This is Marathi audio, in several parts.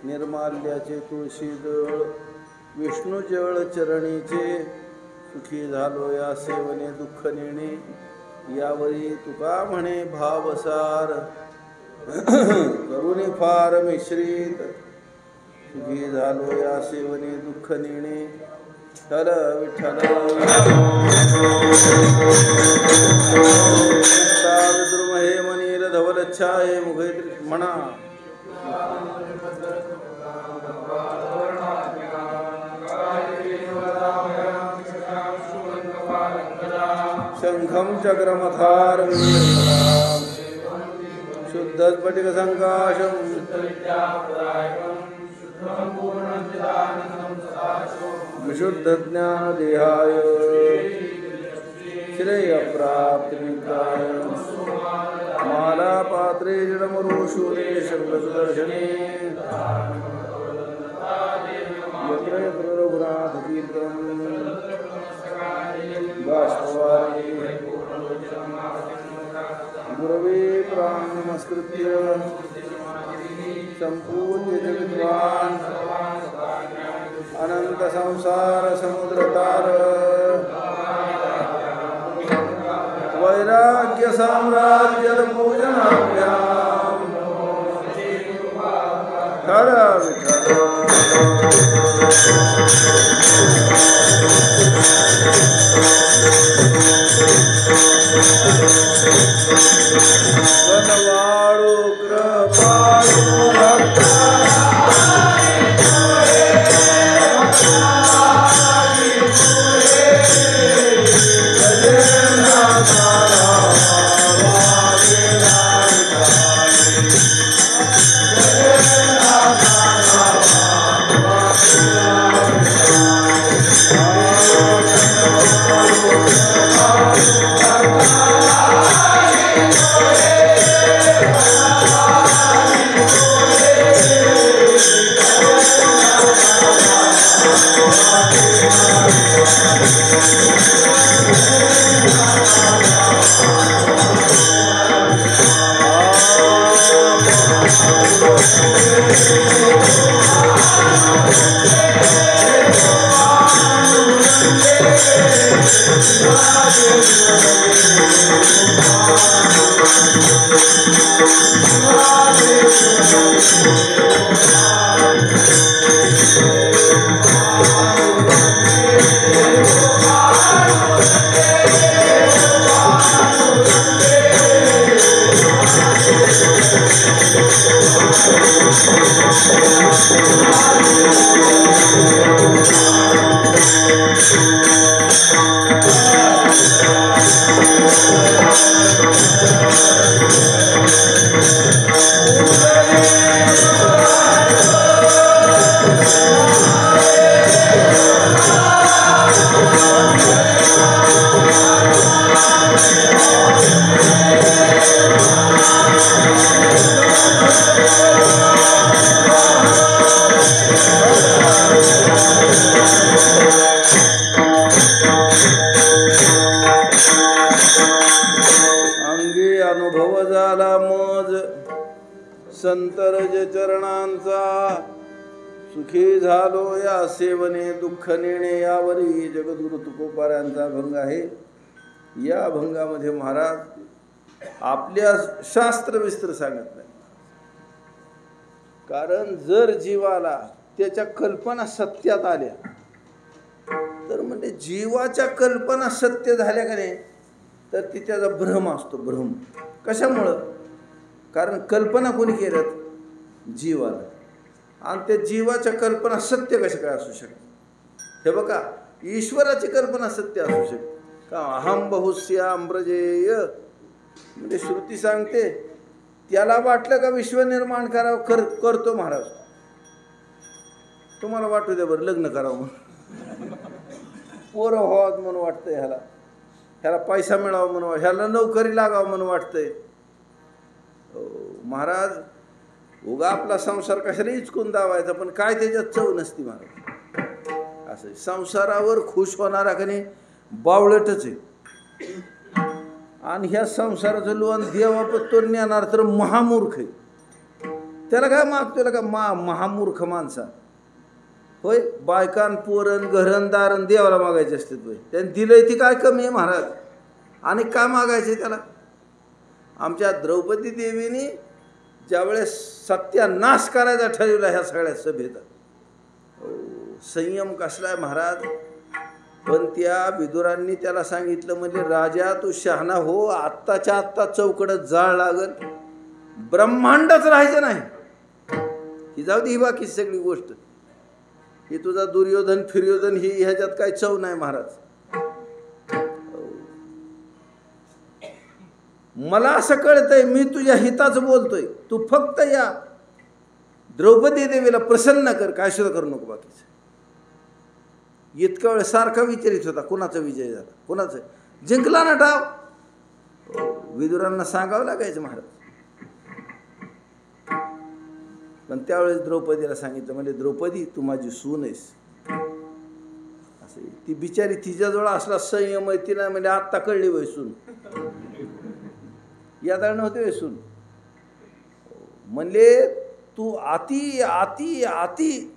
निर्माल्याचे तुळशी जळ विष्णू जळ चरणीचे सुखी झालो या सेवने दुःख नेणे यावरी तुका म्हणे भावसार करुणी फार मिश्रित सुखी झालो या सेवने दुःख नेणे विठ्ठल विठ्ठल विद्रुमहे मनीर धवलच्छाये मुखे म्हणा शंखं चक्रमथार शुद्ध स्फटिक संकाशं विशुद्ध ज्ञान देहाय श्रेय प्राप्तिकाय माला पात्रे जडमरुशूले शब्ददर्शने यत्र यत्र रघुनाथ कीर्तनं बाष्पवारी गुरवे प्राण नमस्कृत्य संपूज्य जगद्वान् अनंत संसार समुद्रतार वैराग्य साम्राज्य पूजनाभ्याम हर विठ्ठल वनवाळू कृपाळू भक्त संतरज चरणांचा, सुखी झालो या सेवने दुःख नेणे यावरी. जगद्गुरु तुकोबारायांचा अभंग आहे. या अभंगामध्ये महाराज आपल्या शास्त्र विस्तर सांगत नाही. कारण जर जीवाला त्याच्या कल्पना सत्यात आल्या तर म्हणजे जीवाच्या कल्पना सत्य झाल्या का नाही तर ती त्याचा भ्रम असतो. भ्रम कशामुळं? कारण कल्पना कोणी केल्यात? जीवाला. आणि त्या जीवाच्या कल्पना सत्य कशा काय असू शकते? हे बघा, ईश्वराची कल्पना सत्य असू शकते का? अहम बहुश्याम ब्रजेय म्हणजे श्रुती सांगते त्याला वाटलं का विश्व निर्माण करावं करतो महाराज. तुम्हाला वाटू द्या बरं लग्न करावं म्हणून, पोरं व्हावं म्हणून वाटतंय, ह्याला पैसा मिळावा म्हणून, ह्याला नोकरी लागावं म्हणून वाटतंय. महाराज उगा आपला संसार कशाला इचकून दावायचा, पण काय त्याच्यात चव नसती महाराज. असं संसारावर खुश होणारा का नाही बावळटच आहे. आणि ह्या संसाराचं लोन देवापत्तो नेणार तर महामूर्ख आहे. त्याला काय मागतो का महामूर्ख माणसा होय. बायकान पोरण घरण दारण देवाला मागायचे असते होय. त्यांनी दिलंय ती काय कमी आहे महाराज? आणि काय मागायचे त्याला? आमच्या द्रौपदी देवीने ज्यावेळेस सत्यानाश करायचा ठरवला ह्या सगळ्या सभेत, संयम कसला आहे महाराज. पण त्या विदुरांनी त्याला सांगितलं म्हणजे राजा तू शहाणा हो, आत्ताच्या आत्ता चौकडत जाळ लागल, ब्रह्मांडच राहायचं नाही. ही जाऊ दे, ही बाकी सगळी गोष्ट, ही तुझा दुर्योधन फिर्योधन ही ह्याच्यात काही चव नाही महाराज. मला असं कळतंय मी तुझ्या हिताचं बोलतोय, तू फक्त या द्रौपदी देवीला प्रसन्न कर, काय सुद्धा करू नको बाकीचं. इतका वेळ सारखा विचारित होता कुणाचा विजय झाला, कुणाचं जिंकला ना ठाव. विदुरांना सांगावं लागायचं महाराज. पण त्यावेळेस द्रौपदीला सांगितलं म्हणजे द्रौपदी तू माझी सून आहेस. असं ती बिचारी तिच्याजवळ असला संयम आहे तिला म्हणजे आत्ता कळली वय सून, यादा नव्हते सून. म्हणले तू अति अति अति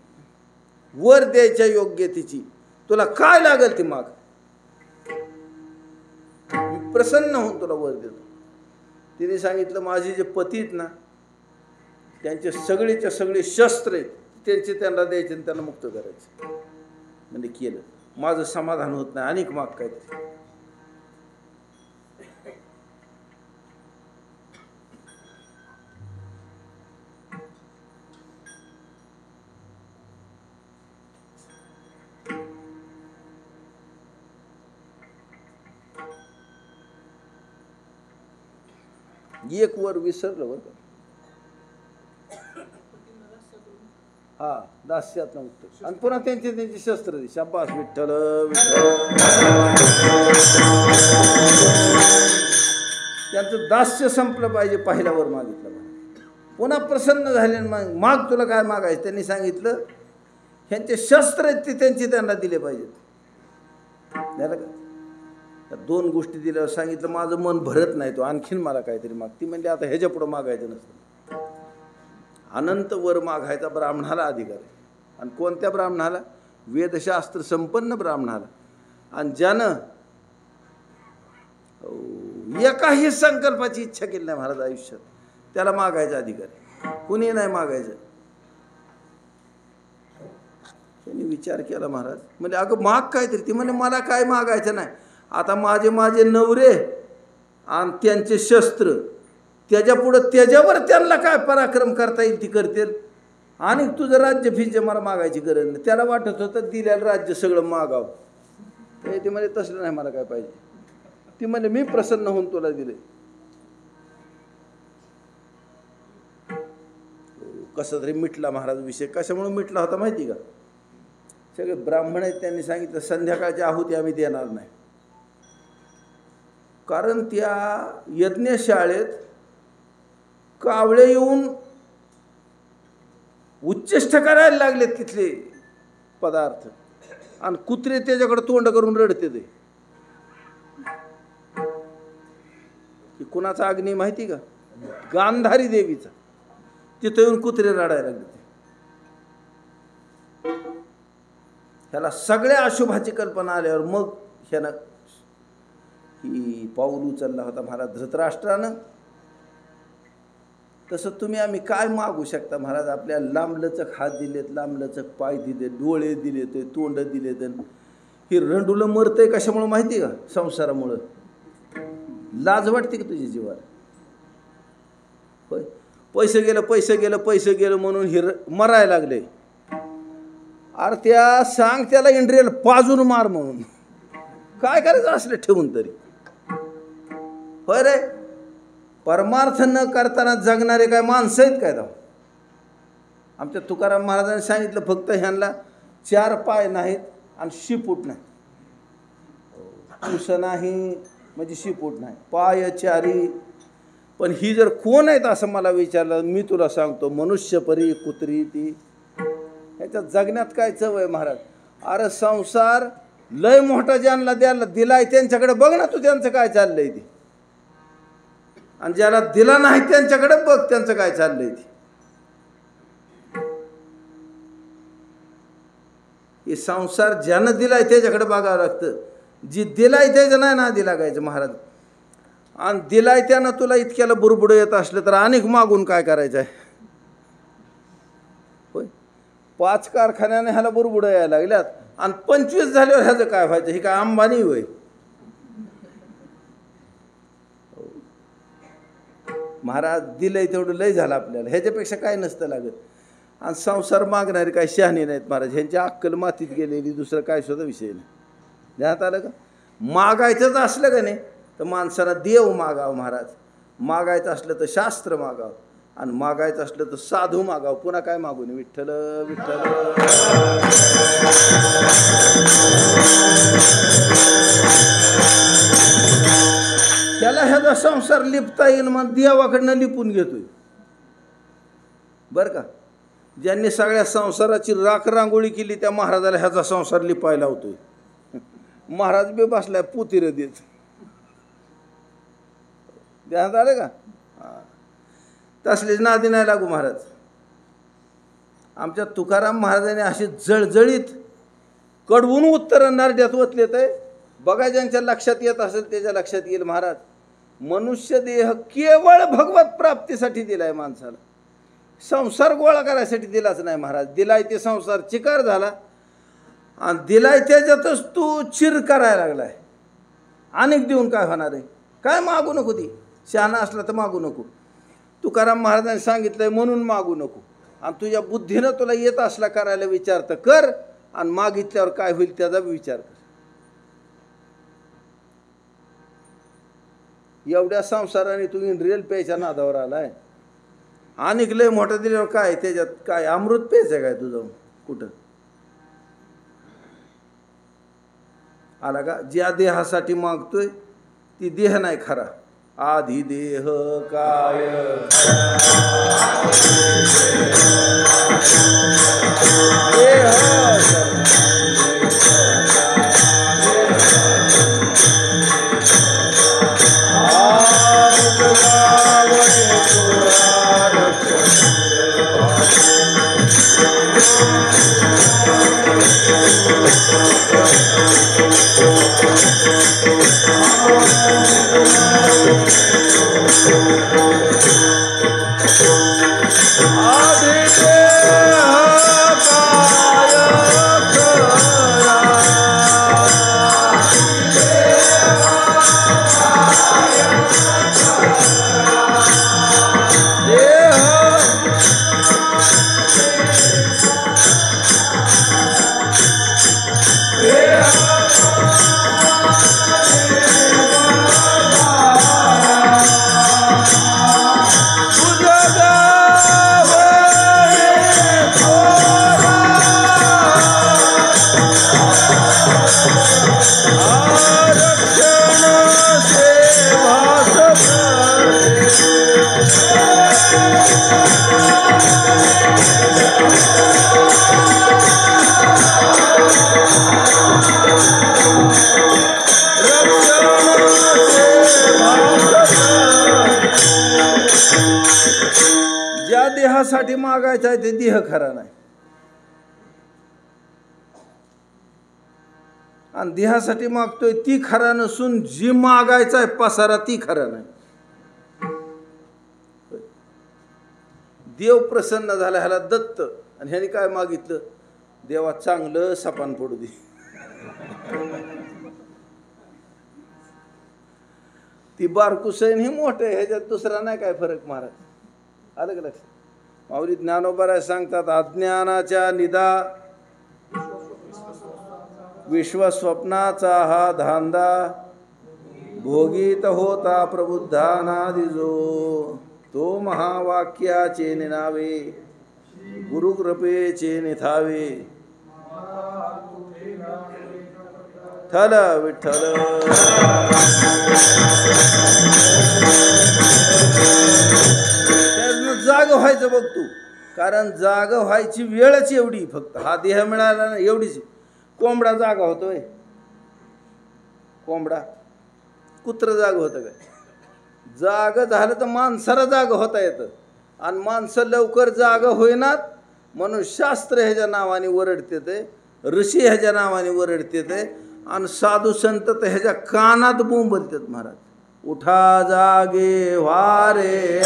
वर द्यायच्या योग्य तिची, तुला काय लागेल ती माग, मी प्रसन्न होऊन तुला वर देतो. तिने सांगितलं माझे जे पती आहेत ना त्यांचे सगळेच्या सगळे शस्त्र आहेत त्यांचे त्यांना द्यायचे आणि त्यांना मुक्त करायचे. म्हणजे केलं, माझं समाधान होत नाही, अनेक माग काय ते. एक वर विसरलं बरं का. हा दास्यात मुक्त, आणि पुन्हा त्यांचे शस्त्र दे. शाबास विठ्ठल त्यांचं दास्य संपलं पाहिजे. पहिल्यावर मागितलं पुन्हा प्रसन्न झाले. माग तुला काय मागायचं? त्यांनी सांगितलं ह्यांचे शस्त्र आहेत ते त्यांचे त्यांना दिले पाहिजेत. झालं का? त्या दोन गोष्टी दिल्यावर सांगितलं माझं मन भरत नाही, तो आणखीन मला काहीतरी माग. ती म्हणजे आता ह्याच्या पुढं मागायचं नसतं. अनंत वर मागायचा ब्राह्मणाला अधिकार आहे. आणि कोणत्या ब्राह्मणाला? वेदशास्त्र संपन्न ब्राह्मणाला. आणि ज्यानं एकाही संकल्पाची इच्छा केली नाही महाराज आयुष्यात, त्याला मागायचा अधिकार आहे. कुणी नाही मागायचं. त्यांनी विचार केला महाराज, म्हणजे अगं माग काहीतरी. ती म्हणजे मला काय मागायचं नाही. आता माझे नवरे आणि त्यांचे शस्त्र, त्याच्यापुढं त्याच्यावर त्यांना काय पराक्रम करता येईल ती करतील. आणि तुझं राज्य फिजे मला मागायची गरज नाही. त्याला वाटत होतं दिल्याला राज्य सगळं मागावं. ते म्हणजे तसलं नाही, मला काय पाहिजे. ती म्हणजे मी प्रसन्न होऊन तुला दिले. कसं तरी मिटला महाराज विषय. कशामुळे मिटला होता माहिती का? सगळे ब्राह्मण आहेत त्यांनी सांगितलं संध्याकाळची आहुती आम्ही देणार नाही. कारण त्या यज्ञशाळेत कावळे येऊन उच्चिष्ट करायला लागले तिथले पदार्थ, आणि कुत्रे त्याच्याकडे तोंड करून रडते. ते कुणाचा अग्नी माहिती का? गांधारी देवीचा, तिथं येऊन कुत्रे रडायला लागले. ह्याला सगळ्या अशुभाची कल्पना आल्यावर मग ह्यानं ही पाऊल उचलला होता महाराज धृतराष्ट्रानं. तसं तुम्ही आम्ही काय मागू शकता महाराज? आपल्याला लांबलचक हात दिलेत, लांबलचक पाय दिले, डोळे दिलेत, तोंड दिलेत. ही रंडुलं मरतंय कशामुळं माहिती का? संसारामुळं. लाज वाटते का तुझ्या जीवाला? होय, पैसे गेलं पैसे गेलं पैसे गेलं म्हणून ही मरायला लागले. अरे त्या सांग त्याला इंड्रियल पाजून मार म्हणून. काय करायचं असलं ठेवून तरी? होय रे, परमार्थ न करताना जगणारे काय माणसं आहेत काय? दाव आमच्या तुकाराम महाराजांनी सांगितलं फक्त ह्यांना 4 पाय नाहीत आणि शिपूट नाही. पुस नाही म्हणजे शिपूट नाही, पाय 4. पण ही जर कोण आहेत असं मला विचारलं, मी तुला सांगतो मनुष्य परी कुत्री ती. ह्याच्यात जगण्यात काय चव आहे महाराज? अरे संसार लय मोठा ज्यांना द्यायला दिलाय त्यांच्याकडे बघ ना तू, त्यांचं काय चाललंय ते. आणि ज्याला दिला नाही त्यांच्याकडे बघ त्यांचं काय चाललंय ते. हे संसार ज्यानं दिलाय त्याच्याकडे बघावं लागतं. जी दिलाय त्याचं नाही ना दिला गायचं महाराज. आणि दिलाय त्यानं तुला इतक्याला बुरबुड येत असलं तर अनेक मागून काय करायचं आहे? होय, 5 कारखान्याने ह्याला बुरबुड यायला लागल्यात आणि 25 झाल्यावर ह्याचं काय व्हायचं? हे काय अंबानी होय? महाराज दिलंय तेवढं लय झालं आपल्याला, ह्याच्यापेक्षा काय नसतं लागत. आणि संसार मागणारे काय शहाणे नाहीत महाराज, ह्यांची अक्कल मातीत गेलेली, दुसरं काय सुद्धा विषय नाही. ध्यानात आलं का? मागायचंच असलं का नाही तर माणसाला देव मागावं महाराज. मागायचं असलं तर शास्त्र मागावं आणि मागायचं असलं तर साधू मागावं. पुन्हा काय मागू नये? विठ्ठल विठ्ठल. त्याला ह्याचा संसार लिपता येईल मग देवाकडनं लिपून घेतोय बरं का. ज्यांनी सगळ्या संसाराची राख रांगोळी केली त्या महाराजाला ह्याचा संसार लिपायला होतोय. महाराज बी बसलाय पुतीर देत. ध्यानात आलं का? तसलीच नादी नाही लागू महाराज. आमच्या तुकाराम महाराजांनी अशी जळजळीत कडवून उत्तर नारड्यात ओतलेत आहे. बघा ज्यांच्या लक्षात येत असेल त्याच्या लक्षात येईल महाराज. मनुष्य देह केवळ भगवत प्राप्तीसाठी दिलाय माणसाला, संसार गोळा करायसाठी दिलाच नाही महाराज. दिलाय ते संसार चिकार झाला आणि दिलाय त्याच्यातच तू चिर करायला लागलाय. अनेक देऊन काय होणार आहे? काय मागू नको. ती शहाणा असला तर मागू नको. तुकाराम महाराजांनी सांगितलंय म्हणून मागू नको. आणि तुझ्या बुद्धीनं तुला येत असला करायला विचार तर कर, आणि मागितल्यावर काय होईल त्याचा विचार कर. एवढ्या संसाराने तू इंद्रियल प्यायच्या नादावर आलाय. अनेक लय मोठं दिल्यावर काय त्याच्यात काय अमृत प्यायचं काय तुझं? कुठं आला का? ज्या देहासाठी मागतोय ती देह नाही खरा. आधी देह काय ज्या देहासाठी मागायचं आहे ते देह खरा नाही, आणि देहासाठी मागतोय ती खरा नसून जी मागायचं आहे पसारा ती खरा नाही. देव प्रसन्न झाला ह्याला दत्त, आणि ह्याने काय मागितलं? देवा चांगलं सपान पडू दे. ती बारकुसैन ही मोठे, ह्याच्यात दुसरा नाही काय फरक महाराज. आलं का लक्षात? माऊली ज्ञानोबा सांगतात, अज्ञानाच्या निदा विश्वस्वप्नाचा हा धांदा, भोगीत होता प्रबुद्धानादि जो, तो महावाक्याचे निनावे, गुरुकृपेचे निथावे. ठल विठ्ठल. जाग व्हायचं बघ तू, कारण जाग व्हायची वेळच एवढी, फक्त हा देह मिळाला ना एवढीच. कोंबडा जागा होतोय? कोंबडा? कुत्र जाग होतं काय? जाग झालं तर माणसाला जाग होता येतं, आणि माणसं लवकर जाग होईनात म्हणून शास्त्र ह्याच्या नावाने वरडते ते, ऋषी ह्याच्या नावाने वरडते ते, आणि साधू संत तर ह्याच्या कानात बोंबलतात महाराज. उठा जागे वारे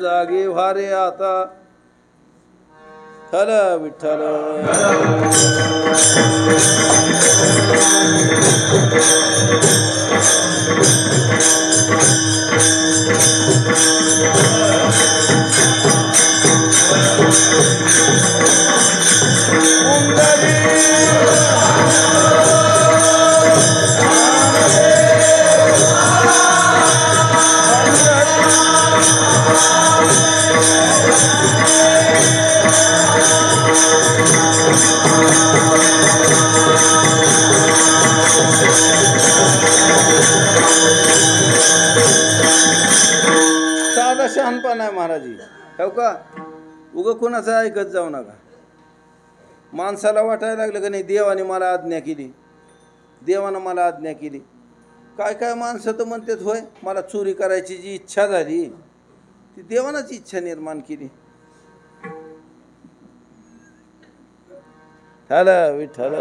जागे व्हारे आता. ठल विठ्ठल. साधा शहाणपणा आहे महाराजी, हो का? उगं कुणाचं ऐकत जाऊ नका. माणसाला वाटायला लागलं का नाही देवाने मला आज्ञा केली, देवानं मला आज्ञा केली. काय काय माणसं तर म्हणतात होय मला चोरी करायची जी इच्छा झाली ती देवानाच इच्छा निर्माण केली. ठल विठ्ठल.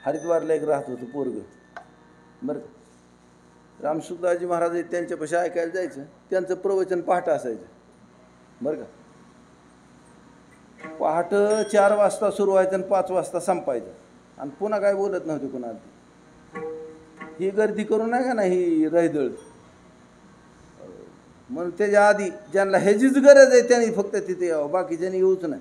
हरिद्वारला एक राहत होतं पोरग, बरं. रामसुखदासजी महाराज त्यांच्यापाशी ऐकायला जायचं, त्यांचं प्रवचन पहाटे असायचं, बरं का. पहाटे 4 वाजता सुरू व्हायचं आणि 5 वाजता संपायचं, आणि पुन्हा काय बोलत नव्हते कुणाला. ही गर्दी करू नका ना, ही रहिदळ म्हणून त्याच्या आधी ज्यांना ह्याचीच गरज आहे त्यांनी फक्त तिथे यावं, बाकीच्यांनी येऊच नाही.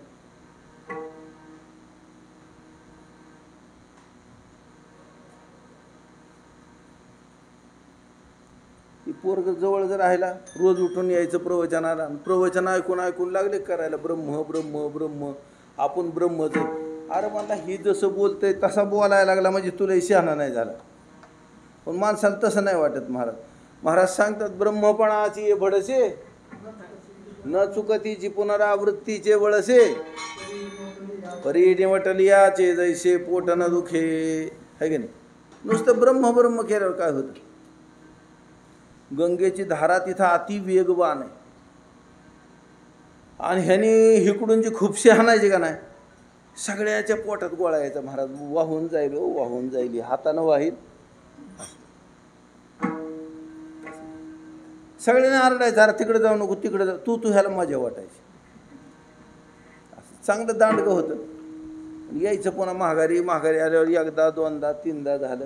पोरग जवळ जर राहिला, रोज उठून यायचं प्रवचनाला, प्रवचन ऐकून ऐकून लागले करायला ब्रह्म ब्रह्म ब्रह्म, आपण ब्रह्मच. अरे मला ही जसं बोलतंय तसा बोलायला लागला म्हणजे तुला शहाणा नाही झाला. पण माणसाला तसं नाही वाटत. महाराज सांगतात ब्रह्मपणाची भडसे न चुकतीची पुनरावृत्तीचे वळसे, परी निवटलियाचे जैसे पोट न दुखे. है की नाही? नुसतं ब्रह्म ब्रह्म केल्यावर काय होतं? गंगेची धारा तिथं अति वेगवान आहे, आणि ह्याने हिकडून जी खुपशी हाणायची का नाही, सगळ्याच्या पोटात गोळा यायचा. महाराज वाहून जाईल, वाहून जाईल, हातानं वाहील. सगळ्यांना आरडायचं, अरे तिकडे जाऊ नको, तिकडे जाऊ, तू ह्याला मजा वाटायची. असं चांगलं दांडगं होतं. यायचं पुन्हा माघारी. माघारी आल्यावर एकदा दोनदा तीनदा झालं.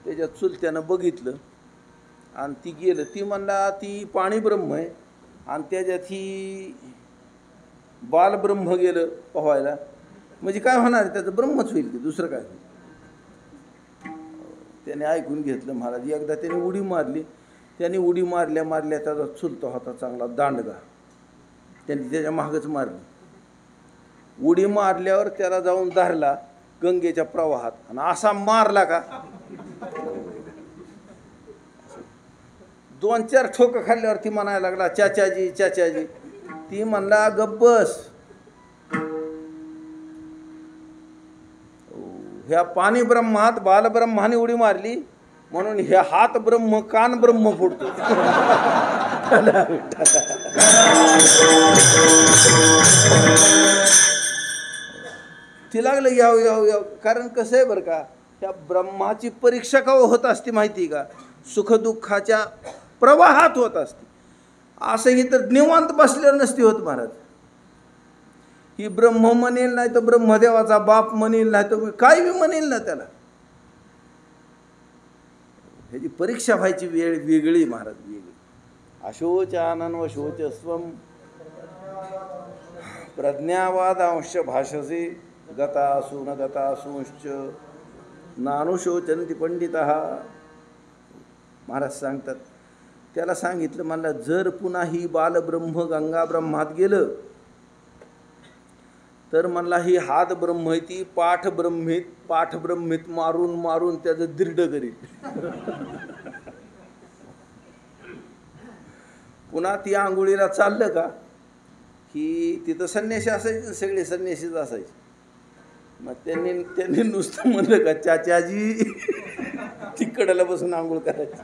त्याच्यात चुलत्यानं बघितलं आणि ती गेलं. ती म्हणला ती पाणी ब्रह्म आहे, आणि त्याच्यात ही बालब्रह्म गेलं पोहायला, म्हणजे काय होणार आहे, त्याचं ब्रह्मच होईल की दुसरं काय होईल. त्याने ऐकून घेतलं महाराज. एकदा त्याने उडी मारली. त्याने उडी मारल्या मारल्या त्याचा चुलता होता चांगला दांडगा, त्यांनी त्याच्या मागच मारली. उडी मारल्यावर त्याला जाऊन धरला गंगेच्या प्रवाहात, आणि असा मारला का 2-4 ठोकं खाल्ल्यावर ती म्हणायला लागला, चाचाजी चाचाजी. ती म्हणला, गब्बस, ह्या पाणी ब्रह्मात बालब्रह्माने उडी मारली, म्हणून हे हात ब्रह्म कान ब्रह्म फुटतो. ती लागलं याव याव याव. कारण कसं आहे बरं का, त्या ब्रह्माची परीक्षा का होत असते माहिती का? सुखदुःखाच्या प्रवाहात होत असते. असं ही तर निवांत बसल्यावर नसती होत महाराज. ही ब्रह्म म्हणेल, नाही तर ब्रह्मदेवाचा बाप म्हणेल, नाही तर काय बी म्हणेल ना त्याला. ह्याची परीक्षा व्हायची वेळ वेगळी महाराज, वेगळी. अशोचानन व शोचस्वम प्रज्ञावादांश भाषसे गतासु न गतासूंश्च नानुशोचन्ति पंडितः. महाराज सांगतात, त्याला सांगितलं, मला जर पुन्हा ही बालब्रह्म गंगा ब्रह्मात गेलं तर म्हणला ही हात ब्रह्म ती पाठ ब्रह्मीत मारून मारून त्याचं दीर्घ करील. पुन्हा ती आंघोळीला चाललं का की तिथं संन्यासी असायचे, सगळे संन्यासीच असायचे. मग त्यांनी नुसतं म्हणलं का, चाचाजी, तिकडला बसून आंघोळ करायची.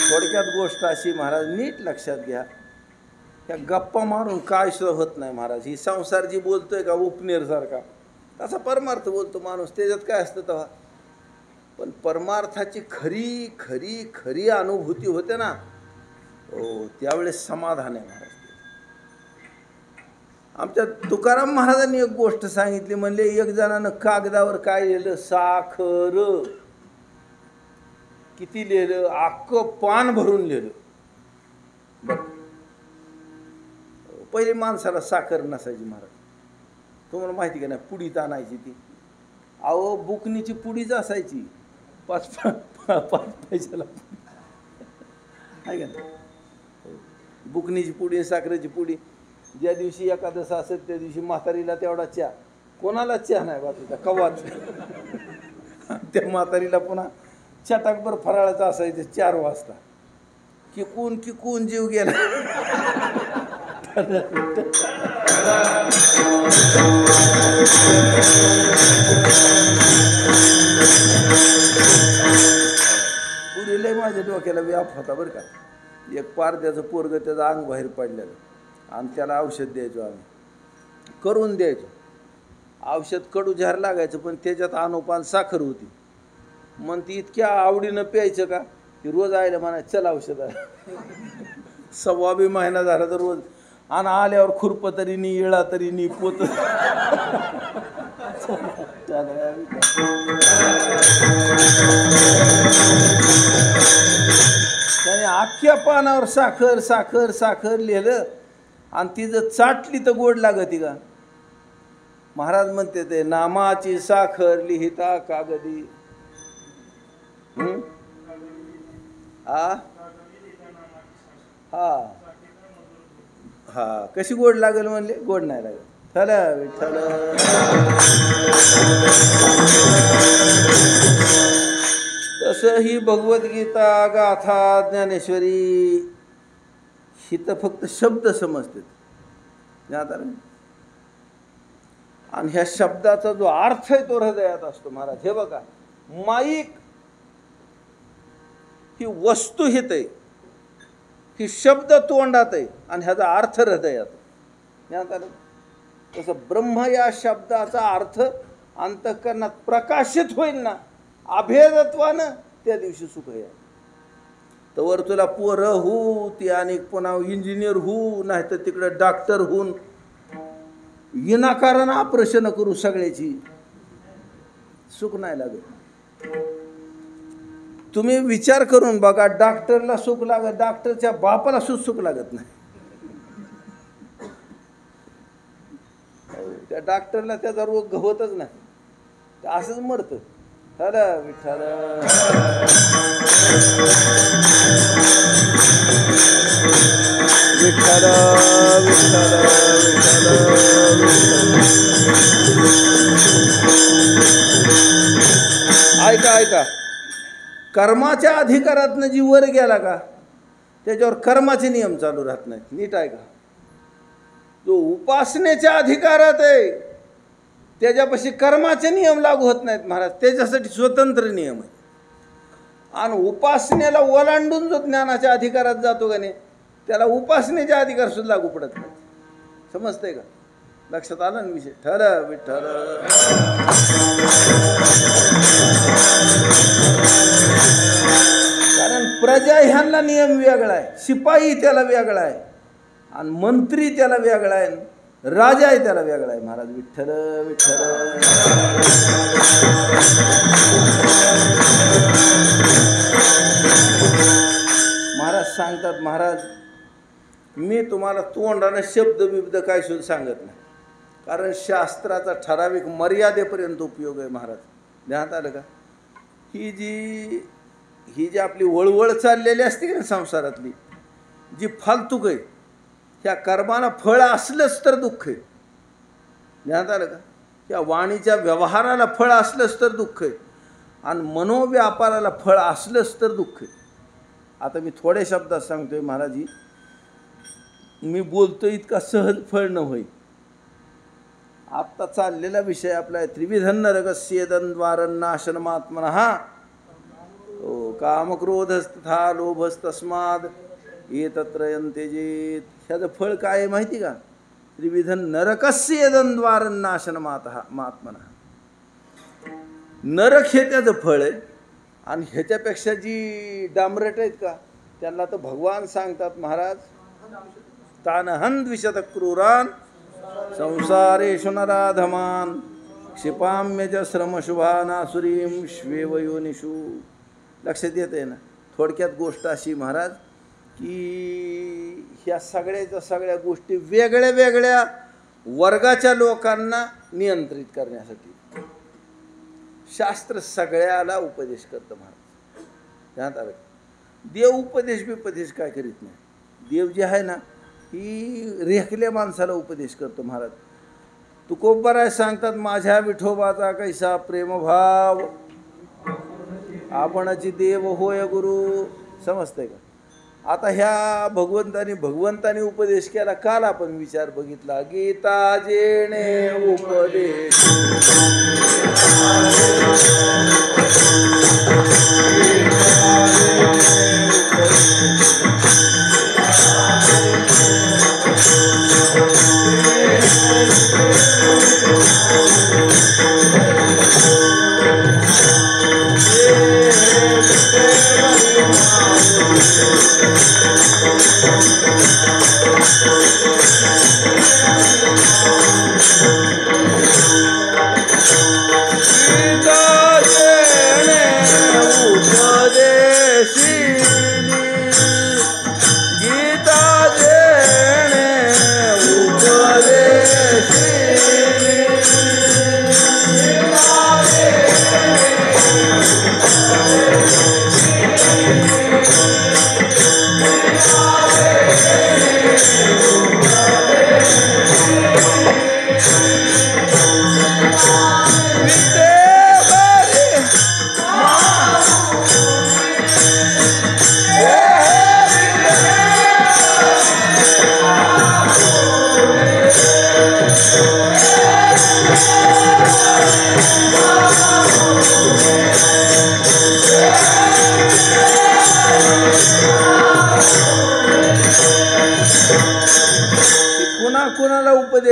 थोडक्यात गोष्ट अशी महाराज, नीट लक्षात घ्या, त्या गप्पा मारून काय सुद्धा होत नाही महाराज. ही संसार जी बोलतोय का उपनेर सारखा, तसा परमार्थ बोलतो माणूस, त्याच्यात काय असतं तेव्हा. पण परमार्थाची खरी खरी खरी अनुभूती होते ना, हो, त्यावेळेस समाधान आहे महाराज. आमच्या तुकाराम महाराजांनी एक गोष्ट सांगितली. म्हणले, एक जणानं कागदावर काय लिहिलं, साखर. किती लिहिलं? अख्खं पान भरून लिहिलं. बरं, पहिले माणसाला साखर नसायची महाराज, तुम्हाला माहिती का नाही, पुडीत आणायची ती. अहो, बुकनीची पुडीच असायची, 5 पैशाला आहे का नाही. बुकनीची पुडी, साखरेची पुडी. ज्या दिवशी एकादश असेल त्या दिवशी म्हातारीला तेवढा चहा, कोणाला चहा नाही बाकीचा कवाच. त्या म्हातारीला पुन्हा चटाकभर फराळाचं असायचं 4 वाजता. किकून जीव गेला. पुढे लय माझ्या डोक्याला व्याप होता बरं का. एक पारद्याचं पोरग त्याचं अंग बाहेर पडलेलं, आणि त्याला औषध द्यायचो आम्ही, करून द्यायचो. औषध कडू झार लागायचं, पण त्याच्यात अनुपान साखर होती. मग ती इतक्या आवडीनं प्यायचं का, ती रोज आयला म्हणा, चल औषध आहे. 1.25 महिना झाला तर रोज. आणि आल्यावर खुरप तरी नी, इळा तरी नी, पोत. त्याने अख्ख्या पानावर साखर साखर साखर लिहिलं, आणि ती जर चाटली तर गोड लागती का. महाराज म्हणते ते, नामाची साखर लिहिता कागदी. हा, कशी गोड लागेल म्हणले, गोड नाही लागेल. विठ्ठल विठ्ठल. तसं ही भगवद्गीता गाथा ज्ञानेश्वरी ही तर फक्त शब्द समजतात ज्ञात. आणि ह्या शब्दाचा जो अर्थ आहे तो हृदयात असतो महाराज. हे बघा, माईक ही वस्तू हित आहे, ही शब्द तोंडात आहे आणि ह्याचा अर्थ हृदयात. ज्ञात आलं. तसं ब्रह्म या शब्दाचा अर्थ अंतःकरणात प्रकाशित होईल ना अभेदत्वानं, त्या दिवशी सुख आहे. तवर तुला पोरं होऊ, ती आणि पुन्हा इंजिनियर होऊ, नाही तर तिकडे डॉक्टर होऊन विनाकारण ऑपरेशन करू, सगळ्याची सुख नाही लागत. तुम्ही विचार करून बघा, डॉक्टरला सुख लागत, डॉक्टरच्या बापाला सुख लागत नाही. त्या डॉक्टरला त्याचा रोग होतच नाही, असंच मरतं. विठ्ठल विठ्ठल. विठ्ठल विठ्ठल विठ्ठल. ऐका ऐका, कर्माच्या अधिकारातनं जी वर गेला का त्याच्यावर कर्माचे नियम चालू राहत नाहीत. नीट ऐका. जो उपासनेच्या अधिकारात आहे त्याच्यापाशी कर्माचे नियम लागू होत नाहीत महाराज, त्याच्यासाठी स्वतंत्र नियम आहे. आणि उपासनेला ओलांडून जो ज्ञानाच्या अधिकारात जातो का नाही त्याला उपासनेचे अधिकार सुद्धा लागू पडत नाही. समजतंय का? लक्षात आलं ना विषय? ठर विठ्ठल. कारण प्रजा ह्यांना नियम वेगळा आहे, शिपाई त्याला वेगळा आहे, आणि मंत्री त्याला वेगळा आहे, राजा आहे त्याला वेगळा आहे महाराज. विठ्ठल विठ्ठल. महाराज सांगतात, महाराज मी तुम्हाला तोंडाने शब्द बिब्द काय सुद्धा सांगत नाही, कारण शास्त्राचा ठराविक मर्यादेपर्यंत उपयोग आहे महाराज. ध्यानात आलं का? ही जी आपली वळवळ चाललेली असते की ना संसारातली, जी फालतूक आहे, ह्या कर्माला फळ असलंच तर दुःख आहे. ध्यानात आलं का? या वाणीच्या व्यवहाराला फळ असलंच तर दुःख आहे, आणि मनोव्यापाराला फळ असलंच तर दुःख आहे. आता मी थोड्या शब्दात सांगतोय महाराजी, मी बोलतोय इतका सहज फळ न होई. आत्ता चाललेला विषय आपला आहे त्रिविधन नरकस्येदन्वारन्नाशनमात्मनः कामक्रोधस्तथा लोभस्तस्माद एतत्रयं त्यजेत. ह्याचं फळ काय आहे माहिती का? त्रिविधन नरकस्येदन्वारन्नाशनमात्मनः. नरक हे त्याचं फळ आहे, आणि ह्याच्यापेक्षा जी डांबरट आहेत का त्यांना तर भगवान सांगतात महाराज, तानहन द्विशत क्रूरान संसारेषु नराधमान क्षिपाम्यज श्रमशुभानासुरीं श्वेवयोनिषु. लक्षात येते ना? थोडक्यात गोष्ट अशी महाराज की ह्या सगळ्या गोष्टी वेगळ्या वेगळ्या वर्गाच्या लोकांना नियंत्रित करण्यासाठी शास्त्र सगळ्याला उपदेश करतं महाराज. ध्यानात आलं? देव उपदेश काय करीत नाही. देव जे आहे ना ही रेखल्या माणसाला उपदेश करतो महाराज. तुकोबाराय सांगतात, माझ्या विठोबाचा कैसा प्रेमभाव आपणची देव होय गुरु. समजतंय का? आता ह्या भगवंतानी उपदेश केला. काल आपण विचार बघितला, गीता जेणे उपदेश गीता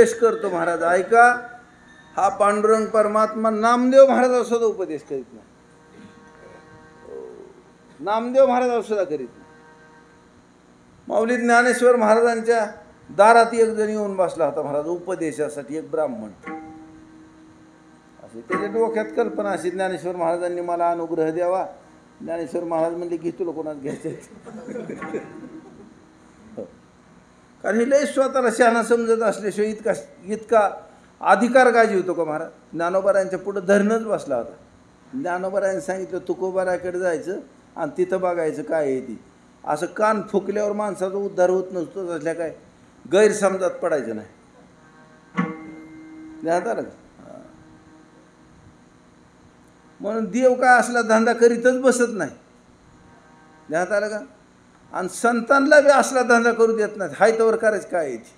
उपदेश करतो महाराज ऐका, हा पांडुरंग परमात्मा नामदेव महाराज सुद्धा उपदेश करीत नाही, नामदेव महाराज सुद्धा करीत नाही. माऊली ज्ञानेश्वर महाराजांच्या दारात एक जण येऊन बसला होता महाराज उपदेशासाठी, एक ब्राह्मण. असे त्याच्या डोक्यात कल्पना अशी, ज्ञानेश्वर महाराजांनी मला अनुग्रह द्यावा. ज्ञानेश्वर महाराज म्हणले की तुला कोणाच घ्यायचे, कारण ही लय स्वतःला शहाणा समजत असल्याशिवाय इतका अधिकार गाजीवतो का महाराज. ज्ञानोबारायांच्या पुढं धरणच बसला होता. ज्ञानोबारायांनी सांगितलं तुकोबाराकडे जायचं आणि तिथं बघायचं काय आहे ती. असं कान फुकल्यावर माणसाचा उद्धार होत नसतो, असल्या काय गैरसमजात पडायचं नाही. ध्यानात आलं का? म्हणून देव काय असला धंदा करीतच बसत नाही. ध्यानात आलं का? आणि संतांना बी असला धंदा करू देत नाही. हाय तवर करायचं काय आहे ती.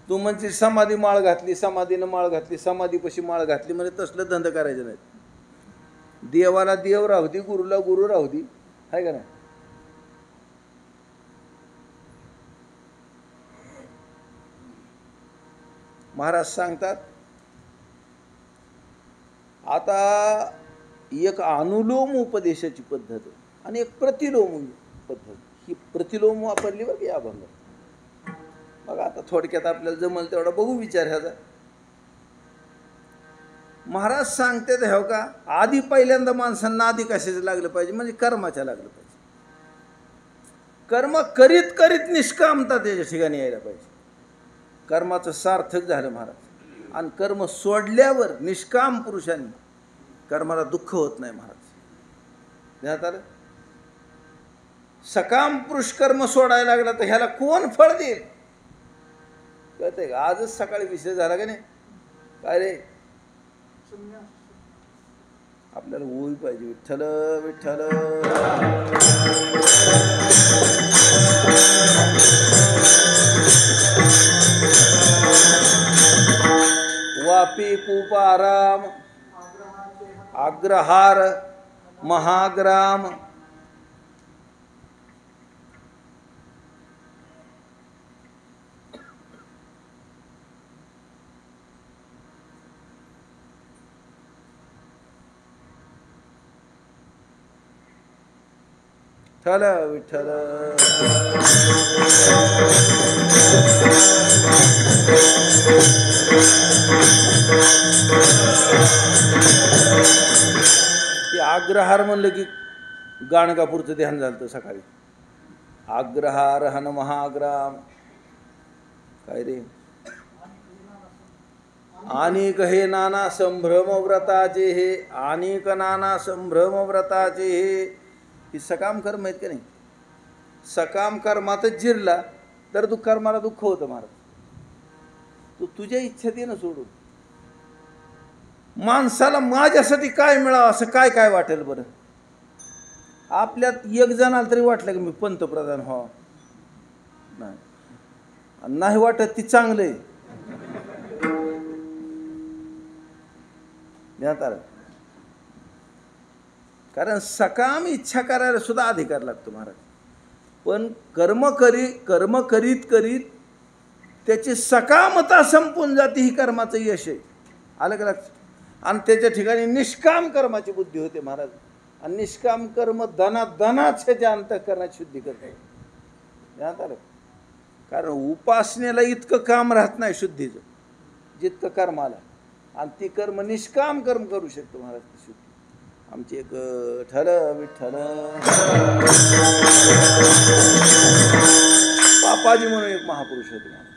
तू म्हणजे समाधी माळ घातली, समाधीनं माळ घातली, समाधीपाशी माळ घातली म्हणजे तसलं धंदा करायचं नाही. देवाला देव राहू दे, गुरुला गुरु राहू दे, आहे का नाही. महाराज सांगतात आता एक अनुलोम उपदेशाची पद्धत आहे आणि एक प्रतिलोम पद्धत. ही प्रतिलोम वापरली बरं की या अभंगात. बघा आता थोडक्यात आपल्याला जमल तेवढा बघू विचार ह्याचा. महाराज सांगते ते हो का, आधी पहिल्यांदा माणसांना आधी कशाचं लागलं पाहिजे, म्हणजे कर्माच्या लागलं पाहिजे. कर्म करीत करीत निष्कामता त्याच्या ठिकाणी यायला पाहिजे. कर्माचं सार्थक झालं महाराज. आणि कर्म सोडल्यावर निष्काम पुरुषांनी कर्माला दुःख होत नाही महाराज. ध्यानात आलं. सकाम पुरुष कर्म सोडायला लागला तर ह्याला कोण फळ देईल कळतंय का. आजच सकाळी विषय झाला का नाही, काय रे आपल्याला होई पाहिजे. विठ्ठल विठ्ठल वापी कूप आराम अग्रहार महाग्राम. विठ्ठल विठ्ठल अग्रहार म्हणलं की गाणगापूरचं ध्यान झालं सकाळी. अग्रहार हन महाग्राम काय रे. अनेक हे नाना संभ्रम व्रताचे हे, अनेक नाना संभ्रम व्रताचे हे. ही सकाम कर्म आहेत का नाही. सकाम कर्मातच जिरला तर तू कर्माला दुःख होतं महाराज. तू तुझ्या इच्छेने सोडून माणसाला माझ्यासाठी काय मिळावं असं काय काय वाटेल बरं. आपल्यात एक जणाला तरी वाटलं की मी पंतप्रधान व्हावं, नाही वाटत ती चांगलं आहे. ध्यानात आलं. कारण सकाम इच्छा करायला सुद्धा अधिकार लागतो महाराज. पण कर्म करीत करीत त्याची सकामता संपून जाते, ही कर्माचं यश आहे. आलं का लक्षात. आणि त्याच्या ठिकाणी निष्काम कर्माची बुद्धी होते महाराज. आणि निष्काम कर्म दनादनाच ह्याच्या अंतःकरणाची शुद्धी करते. ध्यानात आलं. कारण उपासनेला इतकं काम राहत नाही शुद्धीचं जितकं कर्माला. आणि ती कर्म निष्काम कर्म करू शकतो महाराज ती शुद्धी. आमची एक ठल विठ्ठल पापाजी म्हणून एक महापुरुष होते महाराज.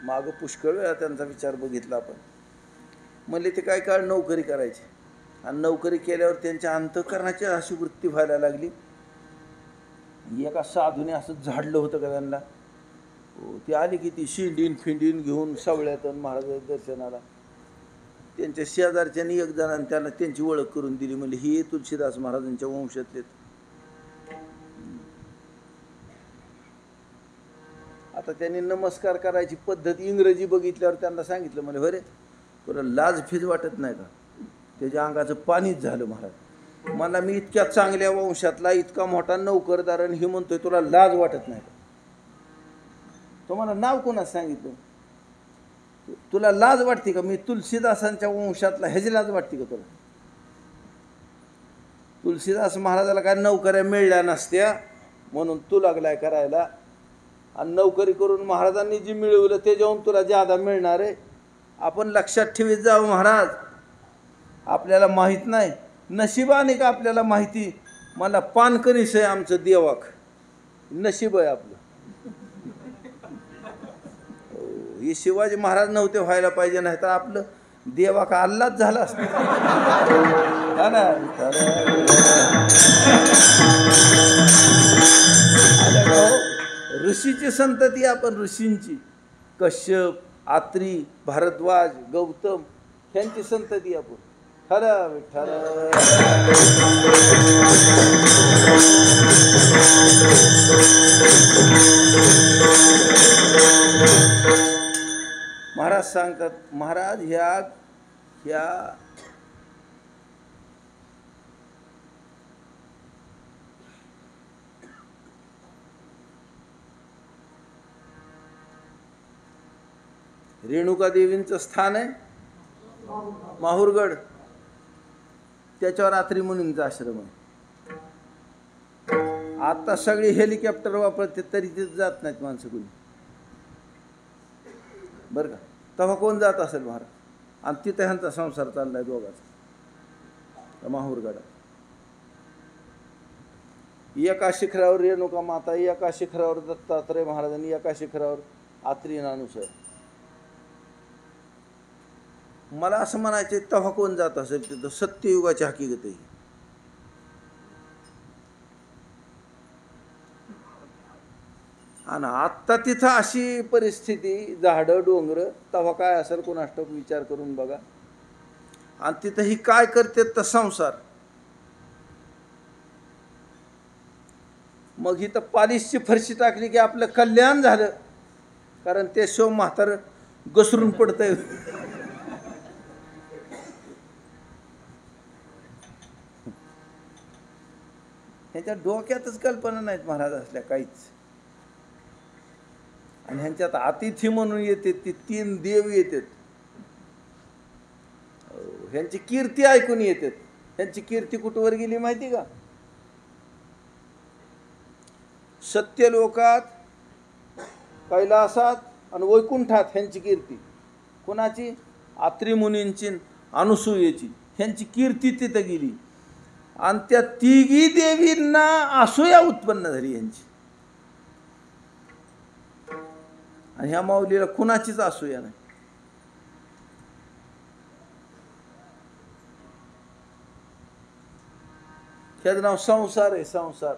मागं पुष्कळ वेळा त्यांचा विचार बघितला आपण. म्हणले ते काय काळ नोकरी करायची आणि नोकरी केल्यावर त्यांच्या अंतःकरणाची अशी वृत्ती व्हायला लागली. एका साधूने असं झाडलं होतं का त्यांना. ती आली की ती शिंडीन फिंडीन घेऊन सवळ्यात महाराजांच्या दर्शनाला. त्यांच्या शेजारच्यानी एक जणांनी त्यांना त्यांची ओळख करून दिली. म्हणजे हे तुलसीदास महाराजांच्या वंशातले. आता त्यांनी नमस्कार करायची पद्धत इंग्रजी बघितल्यावर त्यांना सांगितलं म्हणजे बरे तुला लाज फीज वाटत नाही का. त्याच्या अंगाचं पाणीच झालं महाराज. मला मी इतक्या चांगल्या वंशातला इतका मोठा नोकरदार आणि हे म्हणतोय तुला लाज वाटत नाही का. तुम्हाला नाव कोणाचं सांगितलं? तुला लाज वाटते का? मी तुलसीदासांच्या वंशातला, ह्याची लाज वाटते का तुला? तुलसीदास महाराजाला काय नोकऱ्या मिळल्या नसत्या म्हणून तू लागलाय करायला, आणि नोकरी करून महाराजांनी जी मिळवलं त्याच्याहून तुला ज्यादा मिळणार आहे. आपण लक्षात ठेवीत जाऊ महाराज, आपल्याला माहीत नाही, नशिबाने का आपल्याला माहिती. मला पानकरीस आहे आमचं देवाक, नशीब आहे आपलं. हे शिवाजी महाराज नव्हते व्हायला पाहिजे, नाही तर आपलं देवा का अल्लाच झाला असतं. ऋषीची संतती आपण, ऋषींची, कश्यप, आत्री, भारद्वाज, गौतम ह्यांची संतती आपण. खरं विठ्ठल. महाराज सांगतात, महाराज ह्या रेणुका देवींचं स्थान आहे माहुरगड, त्याच्यावर आत्री मुनींचा आश्रम आहे. आता सगळी हेलिकॉप्टर वापरते तरी तिथे जात नाहीत माणसं कोणी, बरं का. तेव्हा कोण जात असेल महाराज? आणि तिथे ह्यांचा संसार चाललाय दोघांचा माहुरगडात. एका शिखरावर रेणुका माता, एका शिखरावर दत्तात्रय महाराजांनी, एका शिखरावर आत्री नानुसर. मला असं म्हणायचं, तेव्हा कोण जात असेल तिथं? सत्ययुगाची हकीकत आहे. आणि आत्ता तिथं अशी परिस्थिती, झाडं डोंगर, तेव्हा काय असेल कोणाष्टक विचार करून बघा. आणि तिथं ही काय करते तर संसार. मग इथं पॉलिशची फरशी टाकली की आपलं कल्याण झालं, कारण ते शो म्हातार घसरून पडतंय. ह्याच्या डोक्यातच कल्पना नाहीत महाराज असल्या काहीच. आणि ह्यांच्यात अतिथी म्हणून येते ती 3 देव येतात, ह्यांची कीर्ती ऐकून येतात. ह्यांची कीर्ती कुठवर गेली माहिती का? सत्यलोकात, कैलासात आणि वैकुंठात ह्यांची कीर्ती. कोणाची? आत्री मुनींची, अनुसूयेची. ह्यांची कीर्ती तिथं गेली. आणि त्या तिघी देवींना असूया उत्पन्न झाली यांची. आणि ह्या माऊलीला कुणाचीच असूया नाही. ह्याचं नाव संसार आहे, संसार.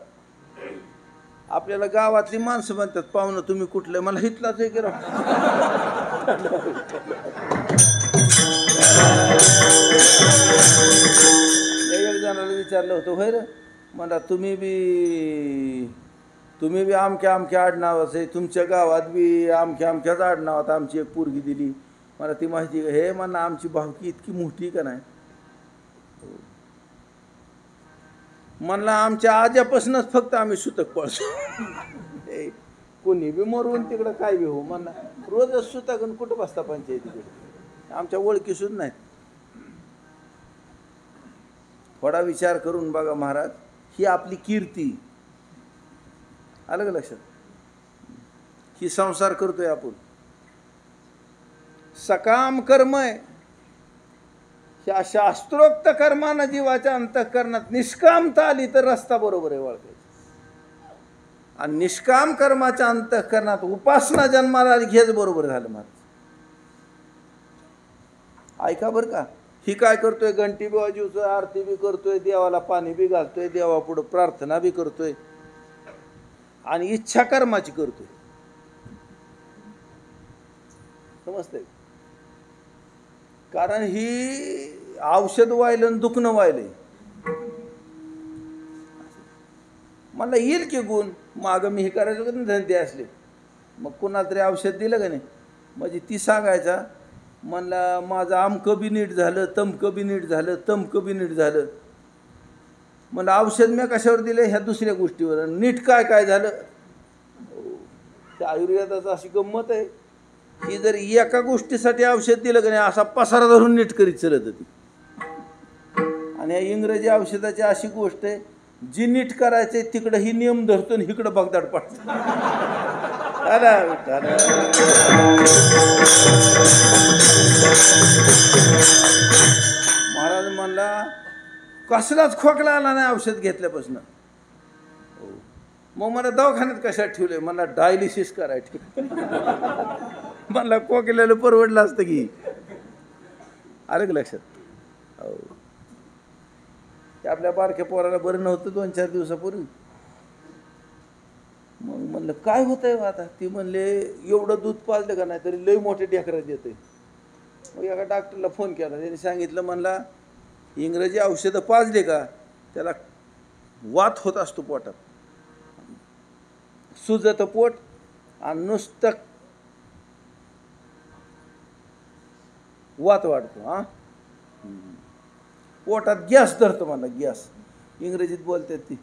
आपल्याला गावातली माणसं म्हणतात, पाहुणं तुम्ही कुठले? मला हितलाच आहे की राव. एक जणाला विचारलं होतं, होय रे, मला तुम्ही बी आमक्या आमक्या आडनावाचं आहे, तुमच्या गावात बी आमक्या आमक्याच आडनावात आमची एक पोरगी दिली, मला ती माहिती. हे म्हणा आमची भावकी इतकी मोठी का नाही? म्हणला आमच्या आज्यापासूनच फक्त आम्ही सुतक पळतो. कोणी बी मरून तिकडं काय बी हो म्हणला, रोजच सुतक. कुठं बसता पंचायतीकडे? आमच्या ओळखी सुद्धा नाहीत. थोडा विचार करून बघा महाराज, ही आपली कीर्ती. आलं का लक्षात? ही संसार करतोय आपण, सकाम कर्म आहे. ह्या शास्त्रोक्त कर्मानं जीवाच्या अंतःकरणात निष्कामता आली तर रस्ता बरोबर आहे वळखायचा. आणि निष्काम कर्माच्या अंतःकरणात उपासना जन्माला आली, हेच बरोबर झालं महाराज. ऐका बरं का, ही काय करतोय? घंटी बी वाजवतोय, आरती बी करतोय, देवाला पाणी बी घालतोय, देवापुढं प्रार्थना बी करतोय, आणि इच्छा कर्माची करतोय. समजतंय? कारण ही औषध व्हायलं, दुखणं व्हायलंय. मला येईल की गुण, मागं मी हे करायचं का धंदे असले, मग कुणाला तरी औषध दिलं का नाही, म्हणजे ती सांगायचा, म्हणला माझं आमकं बी नीट झालं, तमकं बी नीट झालं, तमकं बी नीट झालं. म्हणलं औषध मी कशावर दिलं? ह्या दुसऱ्या गोष्टीवर. नीट काय काय झालं? त्या आयुर्वेदाचं अशी गंमत आहे की जर एका गोष्टीसाठी औषध दिलं की नाही असा पसारा धरून नीट करीत चलत होती. आणि या इंग्रजी औषधाची अशी गोष्ट आहे जी नीट करायचे तिकडं ही नियम धरतो आणि इकडं बगदाड पडतो. महाराज म्हणला कसलाच खोकला आला नाही औषध घेतल्यापासून. मग मला दवाखान्यात कशात ठेवले? मला डायलिसिस करायचे. मला खोकल्याला परवडलं असतं की. आलं का लक्षात? हो, आपल्या बारक्या पोराला बरं नव्हतं 2-4 दिवसापूर्वी. मग म्हणलं काय होतंय आता? ती म्हणले एवढं दूध पाजलं का नाही तरी लई मोठे ढेकरं येते. मग एका डॉक्टरला फोन केला, त्यांनी सांगितलं म्हणला इंग्रजी औषधं पाजले का त्याला वात होत असतो पोटात, सुजतं पोट आणि नुसतं वात वाढतो. हां, पोटात गॅस धरतो म्हणला, गॅस इंग्रजीत बोलतात ती.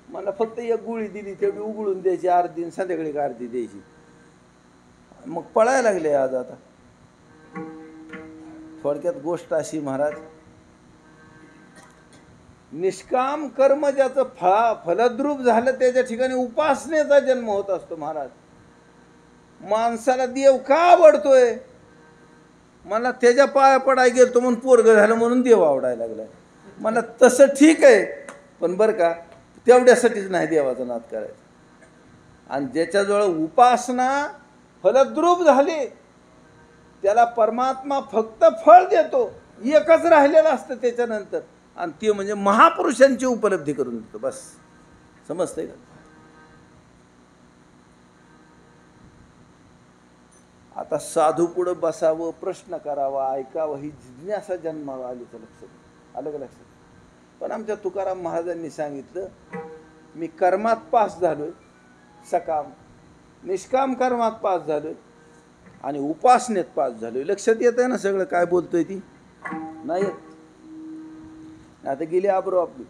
मला फक्त एक गोळी दिली तेवढी उघडून द्यायची अर्धी आणि संध्याकाळी अर्धी द्यायची. मग पळायला लागले आज. आता थोडक्यात गोष्ट अशी महाराज, निष्काम कर्म ज्याचं फलद्रूप झालं त्याच्या ठिकाणी उपासनेचा जन्म होत असतो. महाराज माणसाला देव का आवडतोय? मला त्याच्या पाया पडाय गेलतो म्हणून पोरग झालं म्हणून देव आवडायला लागलाय. मला तसं ठीक आहे, पण बरं का तेवढ्यासाठीच नाही देवाचा नाद करायचा. आणि ज्याच्याजवळ उपासना फलद्रूप झाली त्याला परमात्मा फक्त फळ देतो, एकच राहिलेलं असतं त्याच्यानंतर, आणि ते म्हणजे महापुरुषांची उपलब्धी करून देतो. बस, समजतंय का? आता साधू पुढं बसावं, प्रश्न करावा, ऐकावं, ही जिज्ञासा जन्माला आली तर लक्षात आलं का? लक्षात. पण आमच्या तुकाराम महाराजांनी सांगितलं मी कर्मात पास झालोय, सकाम निष्काम कर्मात पास झालोय आणि उपासनेत पास झालोय. लक्षात येत आहे ना सगळं काय बोलतोय? ती नाही येत. आता गेली आबरो आपली.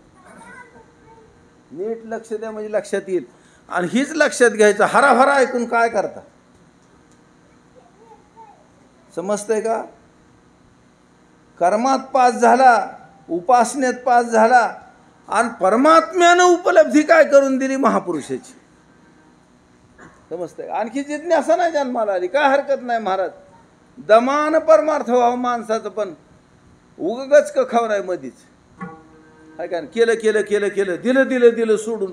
नीट लक्ष द्या म्हणजे लक्षात येईल. आणि हीच लक्षात घ्यायचं, हराभरा ऐकून काय करता? समजतंय का? कर्मात पास झाला, उपासनेत पास झाला आणि परमात्म्यानं उपलब्धी काय करून दिली? महापुरुषाची. समजतंय? आणखी जिज्ञासा नाही जन्माला आली, काय हरकत नाही महाराज. दमान परमार्थ व्हावं माणसाचं, पण उगच का खवराय मधीच काय का? केलं केलं केलं केलं, दिलं दिलं दिलं सोडून.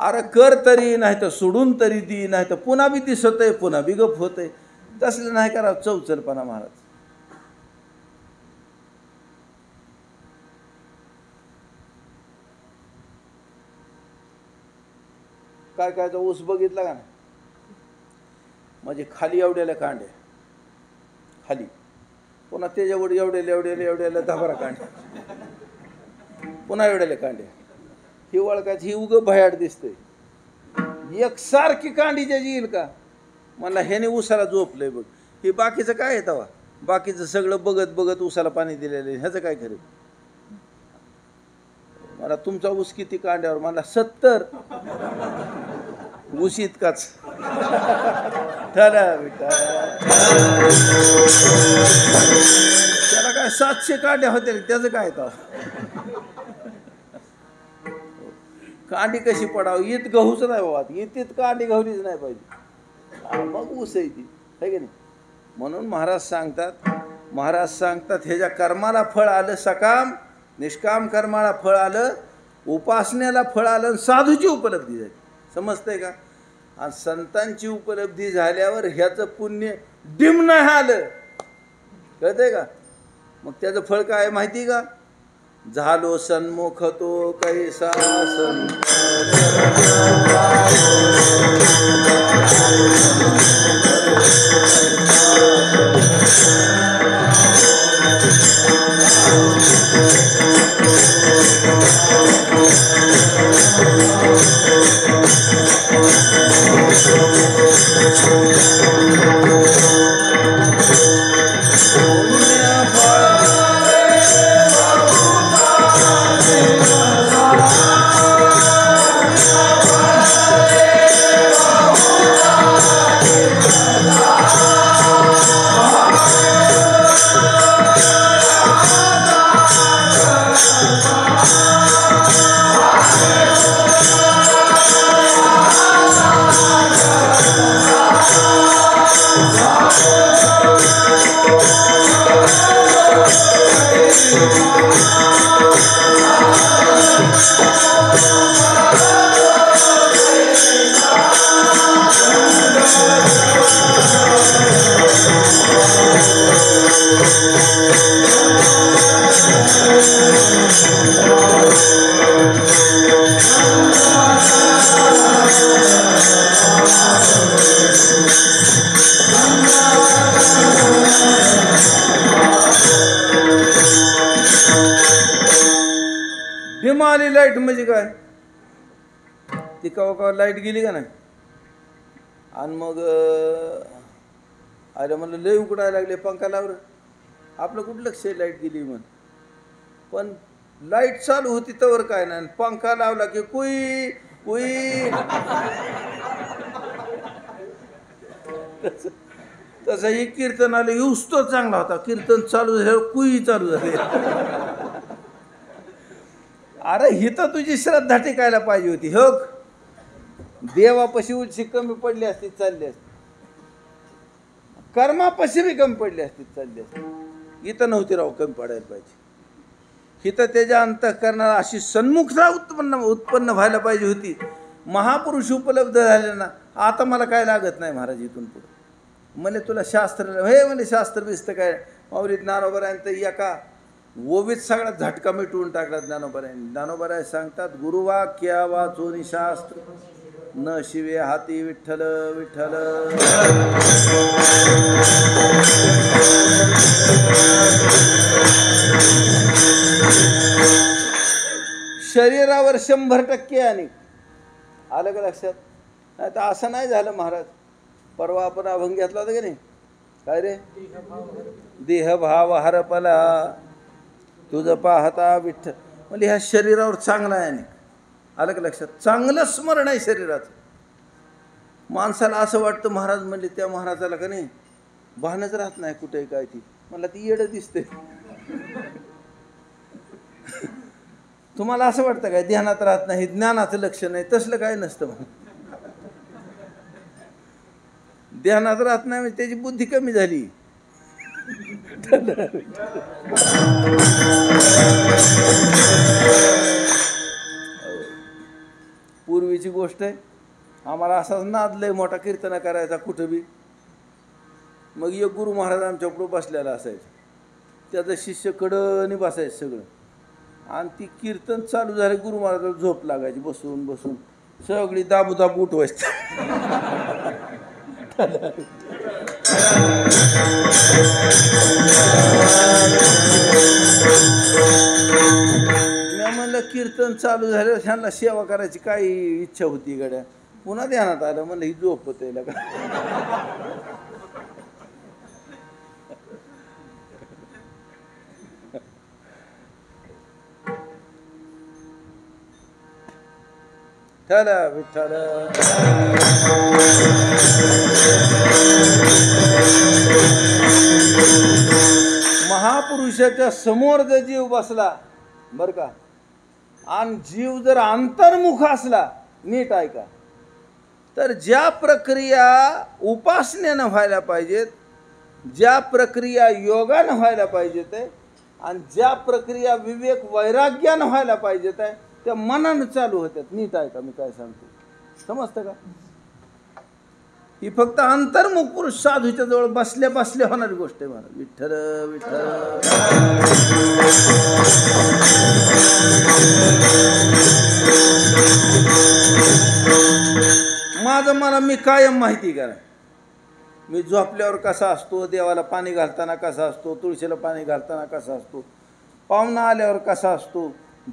अरे कर तरी, नाही तर सोडून तरी दी, नाही तर पुन्हा बी दिसतंय, पुन्हा बी गप होतंय. तसलं नाही करावं चौचलपणा महाराज. काय काय तो ऊस बघितला का नाही? म्हणजे खाली एवढ्याला कांड्या, खाली पुन्हा त्याच्यावर एवढ्याला एवढ्याला एवढ्याला 10-12 कांड्या, पुन्हा एवढ्याला कांड्या. ही वळखाची, ही उग भयाड दिसतंय. एकसारखी कांडी ज्याची येईल का? मला ह्याने उसाला झोपलंय बघ. हे बाकीचं काय आहे तवा? बाकीचं सगळं बघत बघत उसाला पाणी दिलेलं आहे, ह्याचं काय खरं? मला तुमचा ऊस किती कांड्यावर? मला 70 ऊस इतकाच. त्याला काय 700 कांड्या होत्या, त्याचं काय तवा? कांडी कशी पडावं? ईत गहूच नाही बाबा, ईत कांडी गहूलीच नाही पाहिजे. मग ऊस आहे ती, आहे की नाही? म्हणून महाराज सांगतात ह्याच्या कर्माला फळ आलं सकाम, निष्काम कर्माला फळ आलं, उपासनेला फळ आलं, साधूची उपलब्धी झाली. समजतंय का? आणि संतांची उपलब्धी झाल्यावर ह्याचं पुण्य डिम नाही आलं, कळतंय का? मग त्याचं फळ काय माहिती का? झालो सन्मुख तो कैसा संत पुण्य फळ डिम आली लाईट म्हणजे काय, ती कवा लाईट गेली का नाही, आणि मग अरे मला लय उकडायला लागले, पंखा लावर, आपलं कुठं लक्ष आहे लाईट गेली म्हण. पण लाईट चालू होती तवर काय नाही, पंखा लावला की कुई कुई. तसं ही कीर्तन आलं, येऊस तो चांगला होता, कीर्तन चालू झाल्यावर कुई चालू झाले. अरे ही तर तुझी श्रद्धा टिकायला पाहिजे होती. हो, देवापाशी उलशी कमी पडली असती चालली असती, कर्मापाशी बी कमी पडली असती चालली असती. इथं नव्हती राव कमी पडायला पाहिजे. हिथं त्याच्या अंतःकरणाला अशी सन्मुखता उत्पन्न व्हायला पाहिजे होती. महापुरुष उपलब्ध झाले ना, आता मला काय लागत नाही महाराज इथून पुढे. म्हणे तुला शास्त्र हे म्हणे शास्त्र बिस्त काय, माऊली ज्ञानोबरायांत एका ओवीत सगळा झटका मिटवून टाकला ज्ञानोबरायांनी. ज्ञानोबराय सांगतात, गुरुवाक्या वाचून शास्त्र न शिवे हाती विठ्ठल विठ्ठल. शरीरावर 100% आणि आलं का लक्षात. नाही तर असं नाही झालं महाराज. परवा आपण अभंग घेतला होता की नाही, काय रे, देह भाव हरपला तुझं पाहता विठ्ठल. म्हणजे ह्या शरीरावर चांगला आहे. आणि आलं का लक्षात, चांगलं स्मरण आहे शरीराचं. माणसाला असं वाटतं महाराज म्हणले त्या महाराजाला का नाही भानच राहत नाही कुठे काय, ती मला ती येडं दिसते. तुम्हाला असं वाटतं काय ध्यानात राहत नाही, ज्ञानाचं लक्ष नाही, तसलं काय नसतं म्हणून. ध्यानात राहत नाही म्हणजे त्याची बुद्धी कमी झाली. पूर्वीची गोष्ट आहे, आम्हाला असाच नाद लय मोठा कीर्तन करायचा कुठं बी. मग एक गुरु महाराज आमच्या पुढं बसलेला असायचा, त्याचं शिष्य कडनी बसायचं सगळं. आणि ती कीर्तन चालू झाले, गुरु महाराजाला झोप लागायची बसून बसून, सगळी दाबू दाबू उठवायची. मी म्हणलं कीर्तन चालू झालं, त्यांना सेवा करायची काही इच्छा होती गड्या. पुन्हा ध्यानात आलं, म्हणलं ही झोप होते का. विठ्ठल विठ्ठल. महापुरुषाच्या समोर जर जीव बसला बर का, आणि जीव जर अंतर्मुख असला, नीट ऐका, तर ज्या प्रक्रिया उपासनेनं व्हायला पाहिजेत, ज्या प्रक्रिया योगानं व्हायला पाहिजेत, आणि ज्या प्रक्रिया विवेक वैराग्यानं व्हायला पाहिजेत, त्या मनानं चालू होत्यात. नीट ऐका मी काय सांगतो, समजतं का. ही फक्त अंतर्मुख पुरुष साधूच्या जवळ बसल्या बसल्या होणारी गोष्ट आहे महाराज. विठ्ठल विठ्ठल. माझं मला मी कायम माहिती करा, मी झोपल्यावर कसा असतो, देवाला पाणी घालताना कसा असतो, तुळशीला पाणी घालताना कसा असतो, पाहुणा आल्यावर कसा असतो,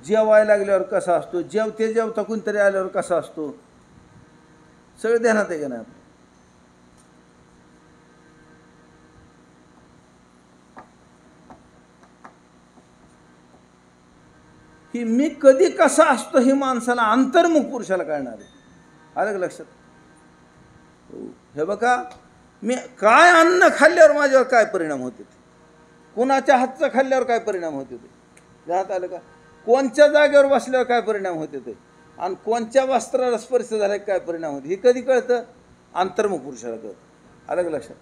जेवायला लागल्यावर कसा असतो, जेवता कोणतरी आल्यावर कसा असतो, सगळं ध्यानात आहे का नाही. ही मी कधी कसा असतो हे माणसाला अंतर्मुख पुरुषाला कळणार आहे. आलं का लक्षात. हे बघा, मी काय अन्न खाल्ल्यावर माझ्यावर काय परिणाम होते, कोणाच्या हातचं खाल्ल्यावर काय परिणाम होते ते ध्यानात आलं का. कोणत्या जागेवर बसल्यावर काय परिणाम होते ते, आणि कोणत्या वस्त्राला स्पर्श झाला काय परिणाम होते, हे कधी कळतं, अंतर्मुख पुरुषाला कळतं. आलं का लक्षात.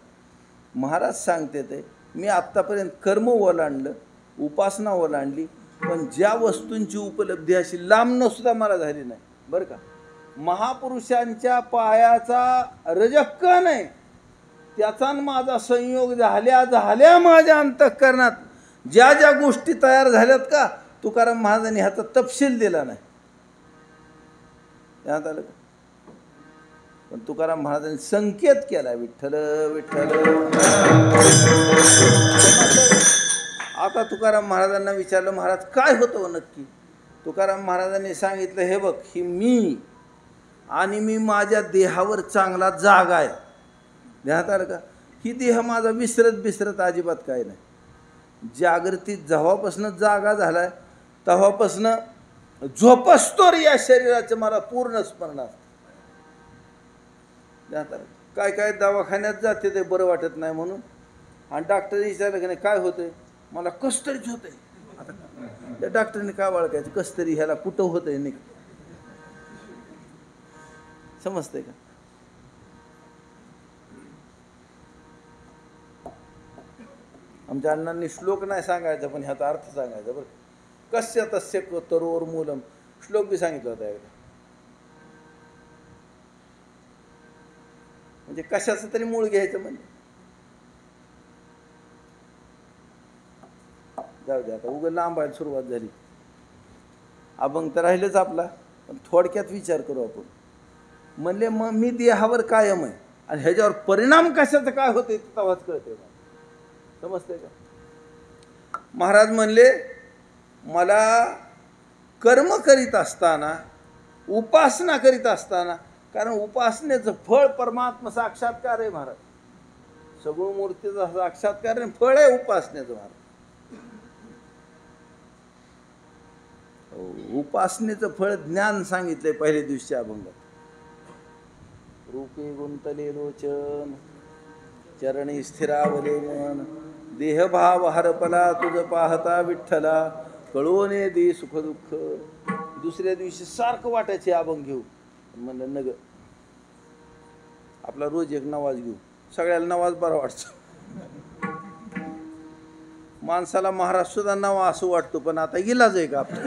महाराज सांगते ते, मी आत्तापर्यंत कर्म ओलांडलं, उपासना ओलांडली, पण ज्या वस्तूंची उपलब्धी अशी लांबनं सुद्धा मला झाली नाही बरं का. महापुरुषांच्या पायाचा रजक्क नाही, त्याचा न माझा संयोग झाल्या झाल्या माझ्या अंतःकरणात ज्या ज्या गोष्टी तयार झाल्यात का, तुकाराम महाराजांनी ह्याचा तपशील दिला नाही. ध्यानात आलं का? पण तुकाराम महाराजांनी संकेत केला, विठ्ठल विठ्ठल. आता तुकाराम महाराजांना विचारलं, महाराज काय होतं नक्की? तुकाराम महाराजांनी सांगितलं, हे बघ, ही मी आणि मी माझ्या देहावर चांगला जागा आहे. ध्यानात आलं का? ही देह माझा विसरत अजिबात काय नाही. जागृतीत जेव्हापासून जागा झालाय तेव्हापासून झोपस्तोर या शरीराचं मला पूर्ण स्मरण असतं. ध्यानात आलं? काय काय दवाखान्यात जाते ते बरं वाटत नाही म्हणून, आणि डॉक्टर विचारलं की नाही काय होतंय, मला कसतरीच होतंय. आता त्या डॉक्टरने काय ओळखायचं कसतरी ह्याला कुठं होतंय नाही, समजतंय का? आमच्या अण्णांनी श्लोक नाही सांगायचा पण ह्याचा अर्थ सांगायचा बरं. कस्य तस्य तरोर मूलम श्लोक बी सांगितलं होता एकदा. म्हणजे कशाचं तरी मूळ घ्यायचं म्हणजे. जाऊ दे आता, उगा लांबायला सुरुवात झाली. अभंग तर राहिलंच आपला, पण थोडक्यात विचार करू आपण. म्हणले मग मी देहावर कायम आहे आणि ह्याच्यावर परिणाम कशाचं काय होते तेव्हाच कळते. समजते का? महाराज म्हणले मला कर्म करीत असताना, उपासना करीत असताना, कारण उपासनेचं फळ परमात्मा साक्षात्कार आहे महाराज. सगुण मूर्तीचा साक्षात्कार आहे, फळ आहे उपासनेचं महाराज. उपासनेचं फळ ज्ञान सांगितलंय पहिल्या दिवशी अभंगात. रूपे गुंतले लोचन, चरणी स्थिरावले मन, देहभाव हरपला तुझ पाहता विठ्ठला, कळवणे दे सुख दुःख. दुसऱ्या दिवशी सारखं वाटायचे अभंग घेऊ. म्हणलं नग, आपला रोज एक नवाज घेऊ. सगळ्याला नवाज बरा वाटतो. माणसाला महाराज सुद्धा नवा असं वाटतो, पण आता इलाज आहे का आपला?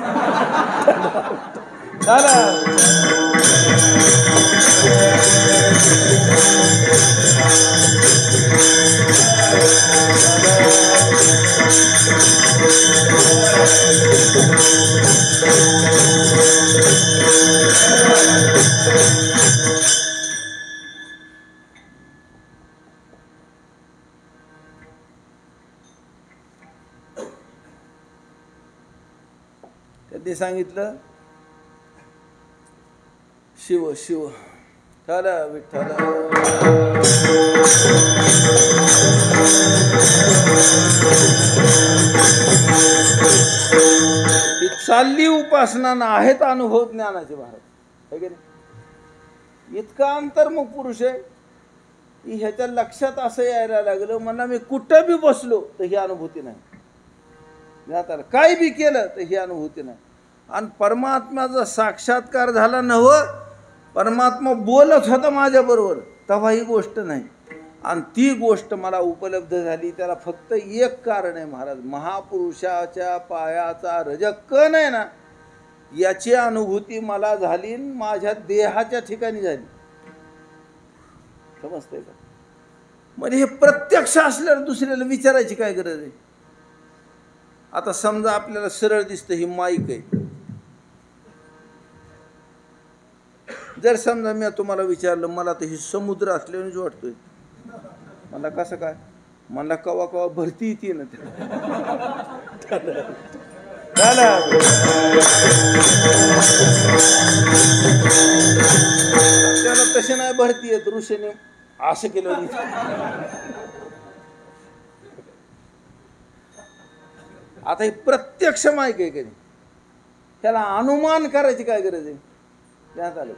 त्यांनी सांगितलं शिव शिव झाला विठ्ठल. ही चालली उपासना ना आहेत अनुभव ज्ञानाचे महाराज, है की नाही? इतका अंतर्मुख पुरुष आहे. ह्याच्या लक्षात असं यायला लागलं, मला मी कुठं बी बसलो तर ही अनुभूती नाही. काय बी केलं तर ही अनुभूती नाही. आणि परमात्म्याचा साक्षात्कार झाला नव, परमात्मा बोलत होता माझ्या बरोबर, तेव्हा ही गोष्ट नाही. आणि ती गोष्ट मला उपलब्ध झाली त्याला फक्त एक कारण आहे महाराज, महापुरुषाच्या पायाचा रजकण आहे ना, याची अनुभूती मला झाली, माझ्या देहाच्या ठिकाणी झाली. समजतंय का? म्हणजे हे प्रत्यक्ष असल्यावर दुसऱ्याला विचारायची काय गरज आहे? आता समजा आपल्याला सरळ दिसतं ही माईक आहे. जर समजा मी तुम्हाला विचारलं, मला तर ही समुद्र असल्यानेच वाटतोय, मला कसं काय? मला कवा कवा भरती येते ना त्याला तसे नाही भरती येत, ऋषीने असं केलं. आता हे प्रत्यक्ष माईक आहे कधी, त्याला अनुमान करायची काय गरज आहे? त्यात आलं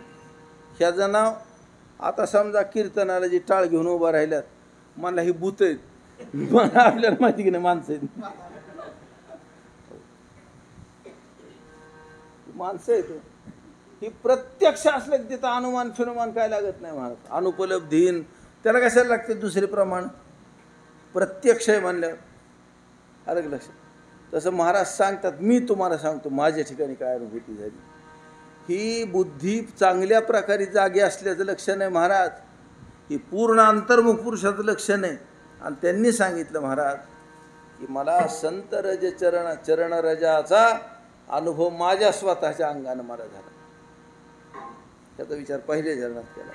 ह्याचं नाव. आता समजा कीर्तनाला जी टाळ घेऊन उभा राहिल्यात, मला ही भूत आहेत, मला आपल्याला माहिती की नाही माणसं आहेत, माणसं आहेत. ही प्रत्यक्ष असलं की तिथं अनुमान फिनुमान काय लागत नाही महाराज. अनुपलब्धीन त्याला कशाला लागते दुसरे प्रमाण? प्रत्यक्ष आहे म्हणल्यावर अलग लक्षात. तसं महाराज सांगतात, मी तुम्हाला सांगतो माझ्या ठिकाणी काय अनुभूती झाली. ही बुद्धी चांगल्या प्रकारे जागी असल्याचं लक्षण आहे महाराज. ही पूर्ण अंतर्मुख पुरुषाचं लक्षण आहे. आणि त्यांनी सांगितलं महाराज की मला संत रज चरण रजाचा अनुभव माझ्या स्वतःच्या अंगानं मला झाला. त्याचा विचार पहिल्या चरणात केला.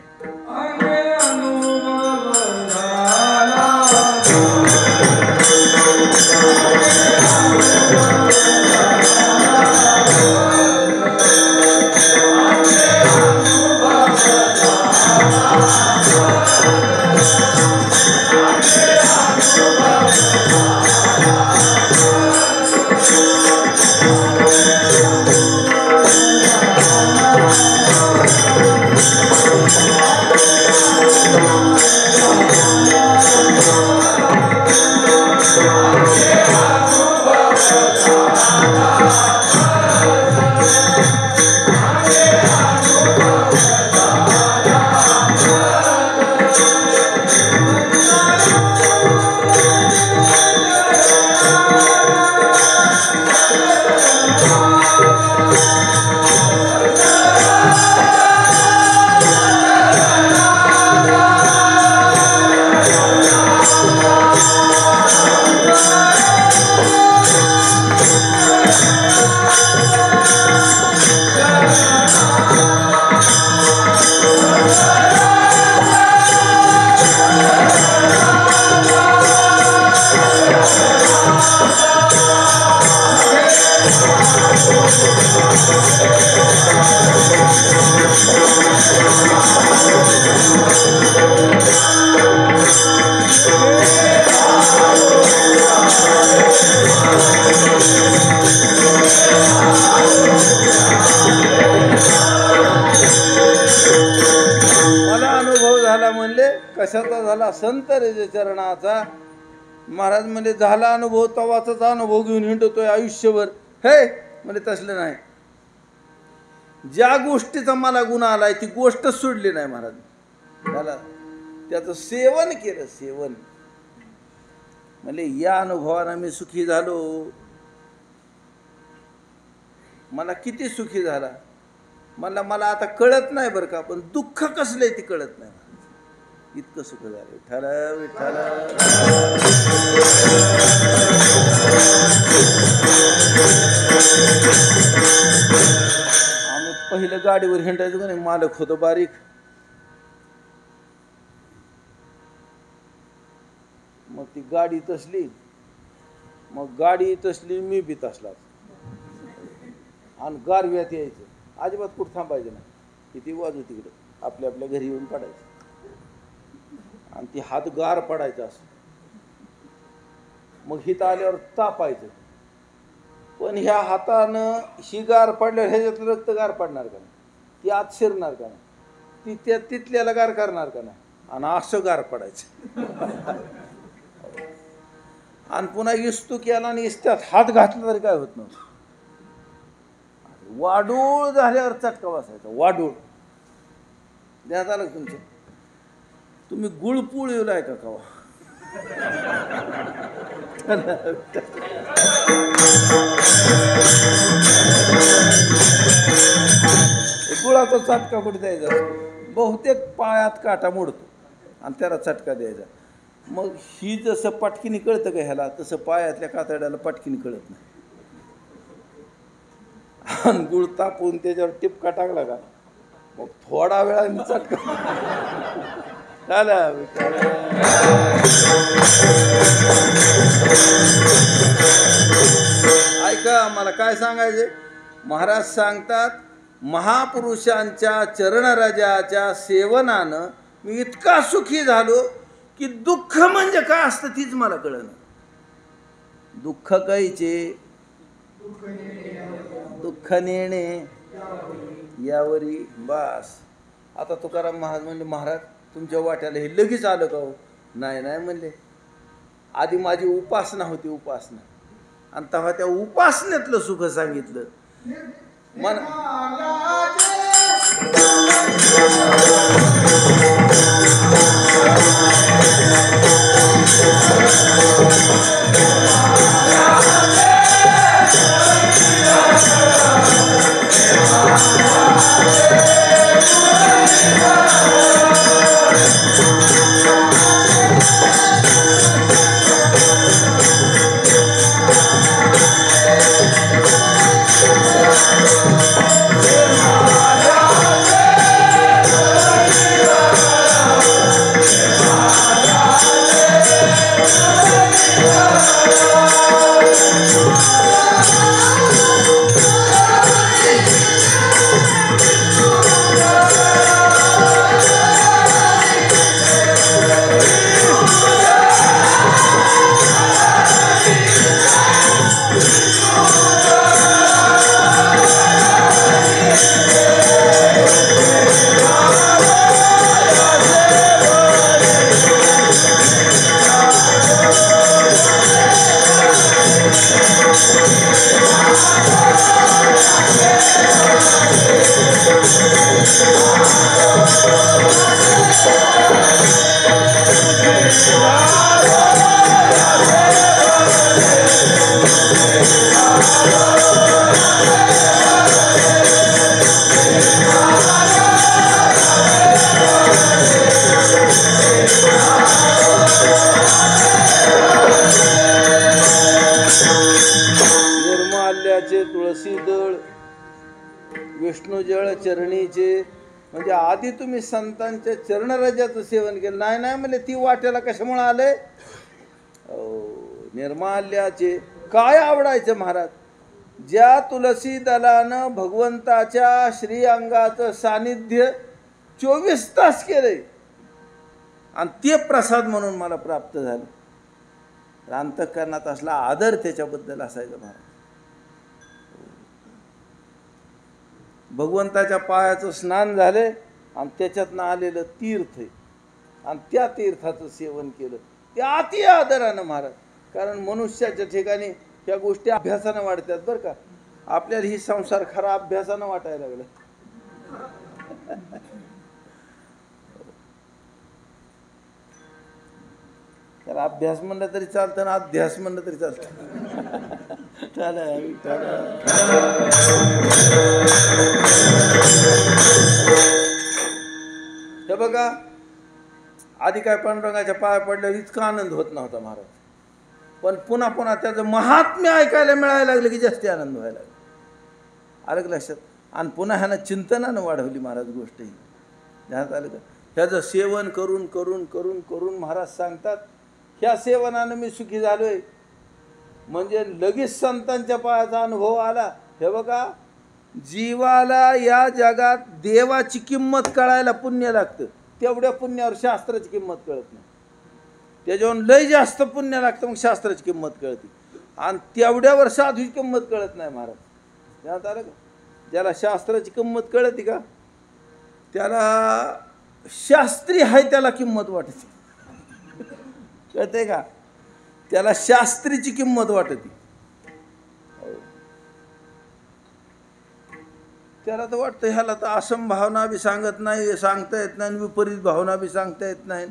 कशाचा झाला? संत रज चरणाचा. महाराज म्हणजे झाला अनुभव, तवाचाच अनुभव घेऊन हिंडतोय आयुष्यभर. हे म्हणजे तसलं नाही. ज्या गोष्टीचा मला गुण आलाय ती गोष्टच सोडली नाही महाराज. त्याला त्याचं सेवन केलं. सेवन म्हणजे या अनुभवानं मी सुखी झालो. मला किती सुखी झाला मला आता कळत नाही बरं का, पण दुःख कसलंय ती कळत नाही. इतकं सुख झालं. विठ्ठल विठ्ठल. आम्ही पहिलं गाडीवर हिंडायचो का नाही, मालक होतो बारीक. मग ती गाडी तसली, मग गाडी तसली, मी बी तसलाच. आणि गारव्यात यायचं, अजिबात कुठं थांबायचं नाही. किती वाजू तिकडं आपल्या आपल्या घरी येऊन पडायचं. आणि ती हात गार पडायचा असं. मग हिथं आल्यावर तापायचं. पण ह्या हातानं ही गार पडल्यावर ह्याच्यात रक्त गार पडणार का नाही? ती आत शिरणार का नाही? ती तिथल्याला गार करणार का नाही? आणि असं गार पडायचं. आणि पुन्हा इस्तू केला आणि इस्त्यात हात घातला तरी काय होत नव्हतं. वाडूळ झाल्यावर चटका बसायचा. वाडूळ द्यात आलं तुमचं. तुम्ही गुळपूळ येऊलाय का कवा? गुळाचा चटका कुठे द्यायचा? बहुतेक पायात काटा मोडतो आणि त्याला चटका द्यायचा. मग ही जसं पटकीने कळतं का ह्याला, तसं पायातल्या कातड्याला पटकीने कळत नाही. आणि गुळ तापून त्याच्यावर टिपका टाकला का मग थोडा वेळाने चटका. ऐका, मला काय सांगायचे. महाराज सांगतात, महापुरुषांच्या चरणराजाच्या सेवनानं मी इतका सुखी झालो की दुःख म्हणजे काय असतं तीच मला कळलं. दुःख कायचे? दुःख नेणे यावरी बास. आता तुकाराम महाराज म्हणले, महाराज तुमच्या वाट्याला हे लगेच आलं का हो? नाही नाही म्हणले, आधी माझी उपासना होती, उपासना. आणि तेव्हा त्या उपासनेतलं सुख सांगितलं. मन तुळसी दळ विष्णुजळ चरणीचे. म्हणजे आधी तुम्ही संतांच्या चरणराजाचं सेवन केलं. नाही नाही म्हणजे ती वाट्याला कशामुळे आले? निर्माल्याचे. काय आवडायचं महाराज? ज्या तुलसी दलानं भगवंताच्या श्रीअंगाचं सानिध्य 24 तास केलंय आणि ते प्रसाद म्हणून मला प्राप्त झालं. अंतःकरणात असला आदर त्याच्याबद्दल असायचा महाराज. भगवंताच्या पायाचं स्नान झाले आणि त्याच्यातनं आलेलं तीर्थ आहे आणि त्या तीर्थाचं सेवन केलं, ते अति आदरानं महाराज. कारण मनुष्याच्या ठिकाणी ह्या गोष्टी अभ्यासानं वाढतात बरं का. आपल्याला ही संसार खरा अभ्यासानं वाटायला लागला. तर अभ्यास म्हणलं तरी चालतं ना अध्यास म्हणलं तरी चालतं. हे बघा, आधी काय पांडुरंगाच्या पाया पडल्यावर इतका आनंद होत नव्हता महाराज. पण पुन्हा पुन्हा त्याचं महात्म्य ऐकायला मिळायला लागलं की जास्ती आनंद व्हायला लागला. आलं का लक्षात? आणि पुन्हा ह्यानं चिंतनानं वाढवली महाराज गोष्ट ही. ध्यानात आलं का? ह्याचं सेवन करून करून करून करून महाराज सांगतात, ह्या सेवनानं मी सुखी झालोय. म्हणजे लगेच संतांच्या पायाचा अनुभव आला. हे बघा, जीवाला या जगात देवाची किंमत कळायला पुण्य लागतं. तेवढ्या पुण्यावर शास्त्राची किंमत कळत नाही. त्याच्यावर लय जास्त पुण्य लागतं, मग शास्त्राची किंमत कळते. आणि तेवढ्यावर साधूची किंमत कळत नाही महाराज. ध्यानात आलं का? ज्याला शास्त्राची किंमत कळते का, त्याला शास्त्री आहे त्याला किंमत वाटते. कळते का? त्याला शास्त्रीची किंमत वाटते. त्याला तर वाटतं ह्याला तर असम भावना बी सांगत नाही, सांगता येत नाही, विपरीत भावना बी सांगता येत नाही,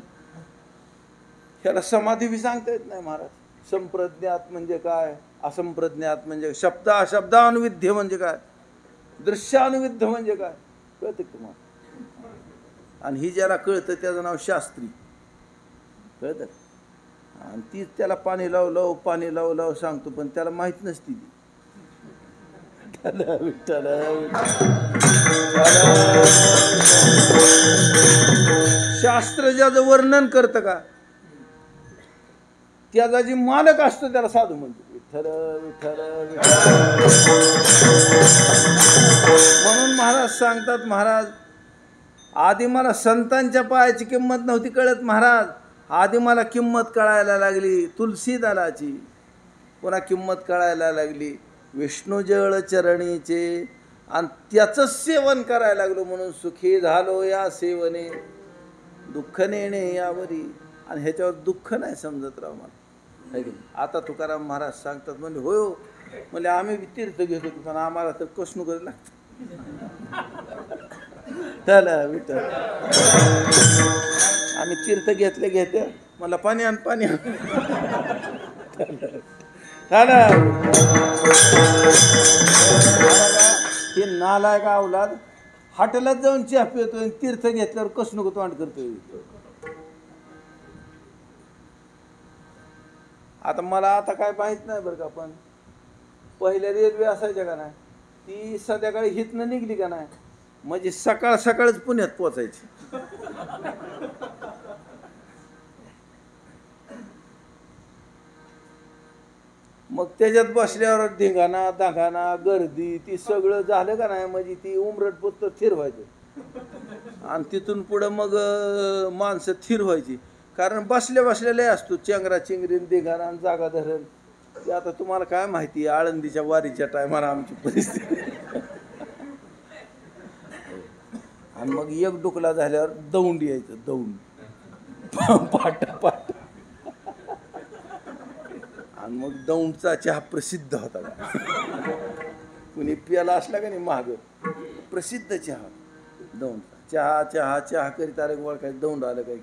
ह्याला समाधी बी सांगता येत नाही महाराज. संप्रज्ञात म्हणजे काय, असंप्रज्ञात म्हणजे शब्द अशब्दानुविध्य म्हणजे काय, दृश्यानुविध्य म्हणजे काय, कळतं तुम्हाला? आणि ही ज्याला कळतं त्याचं नाव शास्त्री. कळतं? आणि तीच त्याला पाणी लाव लाव सांगतो, पण त्याला माहीत नसती ती. शास्त्र ज्याचं वर्णन करतं का, त्याचा जी मालक असतो त्याला साधू म्हणतो. विठ्ठल विठ्ठल म्हणून महाराज सांगतात, महाराज आधी मला संतांच्या पायाची किंमत नव्हती कळत महाराज. आधी मला किंमत कळायला लागली तुलसी दलाची, पुन्हा किंमत कळायला लागली विष्णुजळ चरणीचे, आणि त्याचंच सेवन करायला लागलो म्हणून सुखी झालो या सेवने. दुःख नेणे यावरी, आणि ह्याच्यावर दुःख नाही समजत राव मला. आता तुकाराम महाराज सांगतात म्हणजे होय हो, म्हणजे आम्ही तीर्थ घेतो पण आम्हाला तर कसणू करायला लागतं. चला विठ्ठल, आम्ही तीर्थ घेते मला पाणी आण पाणी आण. हे नालायक अवलाद हॉटेलात जाऊन चहा पितोय, तीर्थ घेतल्यावर कसं नको तोंड करतोय. आता मला आता काय माहित नाही बरं का, पण पहिल्या रेल्वे असायच्या का नाही, ती संध्याकाळी हितनं निघली का नाही म्हणजे सकाळ सकाळच पुण्यात पोचायची. मग त्याच्यात बसल्यावर धिंगाणा दांगाणा गर्दी ती सगळं झालं का नाही म्हणजे ती उमरट पुत्र थिर व्हायचं. आणि तिथून पुढं मग माणसं थिर व्हायची, कारण बसल्या बसलेले असतो चेंगरा चिंगरीन धिंगाणा जागा धरण. ते आता तुम्हाला काय माहिती, आळंदीच्या वारीच्या टायमाला आमची परिस्थिती. आणि मग एक डुकला झाल्यावर दौंड यायचं, दौंड पाट पाट. आणि मग दौंडचा चहा प्रसिद्ध होता. कुणी पियाला असला का नाही महाग, प्रसिद्ध चहा दौंडचा. चहा चहा चहा करीत आलं गोळ काय दौंड आलं काय,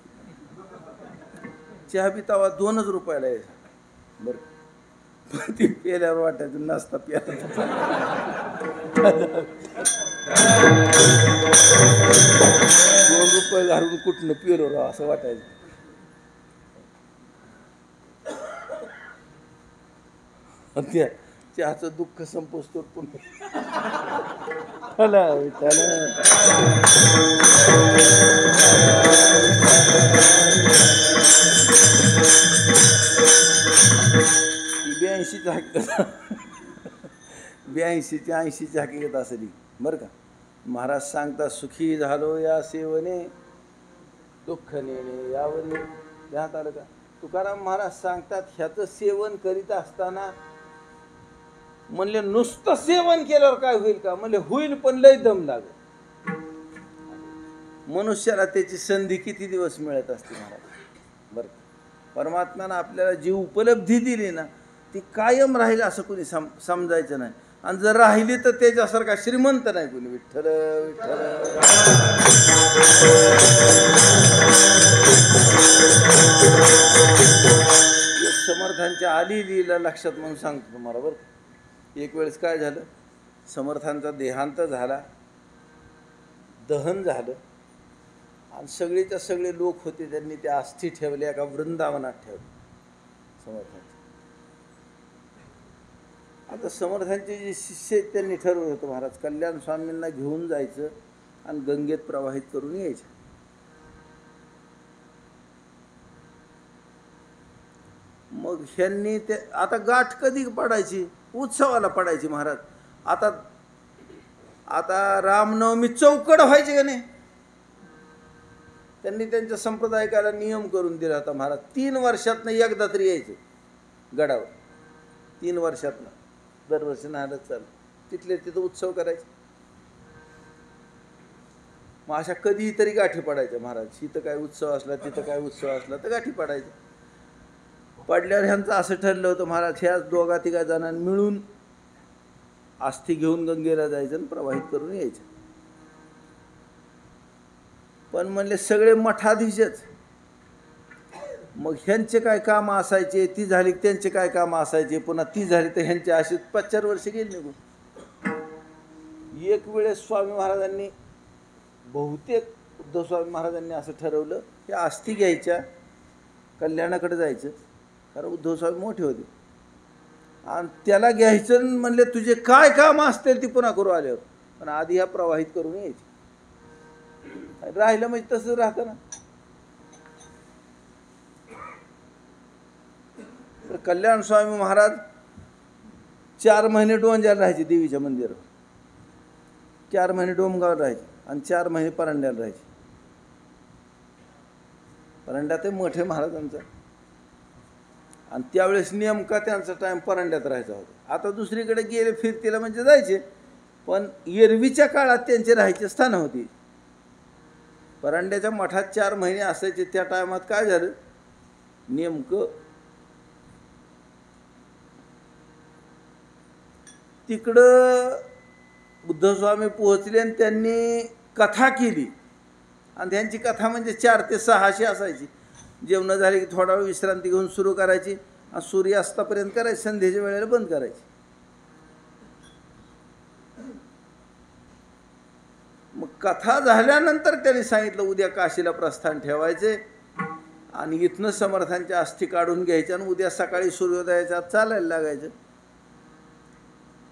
चहा बी तवा 2च रुपयाला यायचा बरं. ती प्यायल्यावर वाटायचं नाश्ता प्यायला. 2 रुपये घालून कुठनं पिलो राव असं वाटायचं. चहाचं दुःख संपोसतो पुन्हा चला चला. ती 82ची हकीकत 82ची 80ची हकीकत असेल बरं का. महाराज सांगता सुखी झालो या सेवने दुःख नेणे यावरी. ध्यानात आलं का. तुकाराम महाराज सांगतात ह्याचं सेवन करीत असताना म्हणले नुसतं सेवन केल्यावर काय होईल का. म्हणले होईल पण लय दम लागेल. मनुष्याला त्याची संधी किती दिवस मिळत असते महाराज बरं. परमात्म्यानं आपल्याला जी उपलब्धी दिली ना ती कायम राहील असं कोणी समजायचं नाही. आणि जर राहिली तर त्याच्यासारखा श्रीमंत नाही कोणी. विठ्ठल विठ्ठल. समर्थांच्या आली लीला लक्षात म्हणून सांगतो तुम्हाला बरं. एक वेळेस काय झालं, समर्थांचा देहांत झाला, दहन झालं आणि सगळेच्या सगळे लोक होते त्यांनी त्या अस्थी ठेवल्या एका वृंदावनात ठेवल्या समर्थांच्या. आता समर्थांचे जे शिष्य आहेत त्यांनी ठरवलं होतं महाराज कल्याण स्वामींना घेऊन जायचं आणि गंगेत प्रवाहित करून यायचं. मग ह्यांनी ते आता गाठ कधी पडायची, उत्सवाला पडायची महाराज. आता आता रामनवमी चौकड व्हायची का नाही. त्यांनी त्यांच्या संप्रदायिकाला नियम करून दिला होता महाराज 3 वर्षातनं एकदा तरी यायचं गडावर. 3 वर्षातनं दरवर्षी नाहलत चालू तिथले तिथं उत्सव करायचे. मग अशा कधीतरी गाठी पडायच्या महाराज. इथं काय उत्सव असला तिथं काय उत्सव असला तर गाठी पडायच्या. पडल्यावर ह्यांचं असं ठरलं होतं महाराज ह्याच 2-3 जणांनी मिळून अस्थी घेऊन गंगेला जायचं आणि प्रवाहित करून यायचं. पण म्हणले सगळे मठाधीशच. मग ह्यांचे काय काम असायचे ती झाली, त्यांचे काय काम असायचे पुन्हा ती झाली तर ह्यांचे असे 5-4 वर्ष गेले निघून. एक वेळेस स्वामी महाराजांनी बहुतेक उद्धव स्वामी महाराजांनी असं ठरवलं की अस्थी घ्यायच्या कल्याणाकडे जायचं. कारण उद्धव स्वामी मोठे होते आणि त्याला घ्यायचं म्हणले तुझे काय काम असतील ती पुन्हा करू आल्यावर, पण आधी ह्या प्रवाहित करून यायचे. राहिलं म्हणजे तसंच राहतं ना. तर कल्याण स्वामी महाराज 4 महिने डोंजाला राहायचे देवीच्या मंदिरावर. 4 महिने डोमगाव राहायचे आणि 4 महिने परंड्याला राहायचे. परंड्यात मोठे महाराजांचा आणि त्यावेळेस नेमका त्यांचा टाइम परंड्यात राहायचा होता. आता दुसरीकडे गेले फिरतीला म्हणजे जायचे, पण एरवीच्या काळात त्यांचे राहायचे स्थान होती. परंड्याच्या मठात 4 महिने असायचे. त्या टायमात काय झालं नेमकं तिकडं उद्धव स्वामी पोहोचले आणि त्यांनी कथा केली. आणि त्यांची कथा म्हणजे 4 ते 6 अशी असायची. जेवण झाले की थोडा वेळ विश्रांती घेऊन सुरू करायची आणि सूर्यास्तापर्यंत करायची, संध्येच्या वेळेला बंद करायची. मग कथा झाल्यानंतर त्यांनी सांगितलं उद्या काशीला प्रस्थान ठेवायचे आणि इथनं समर्थांच्या अस्थी काढून घ्यायच्या आणि उद्या सकाळी सूर्योदयाच्या चालायला लागायचं.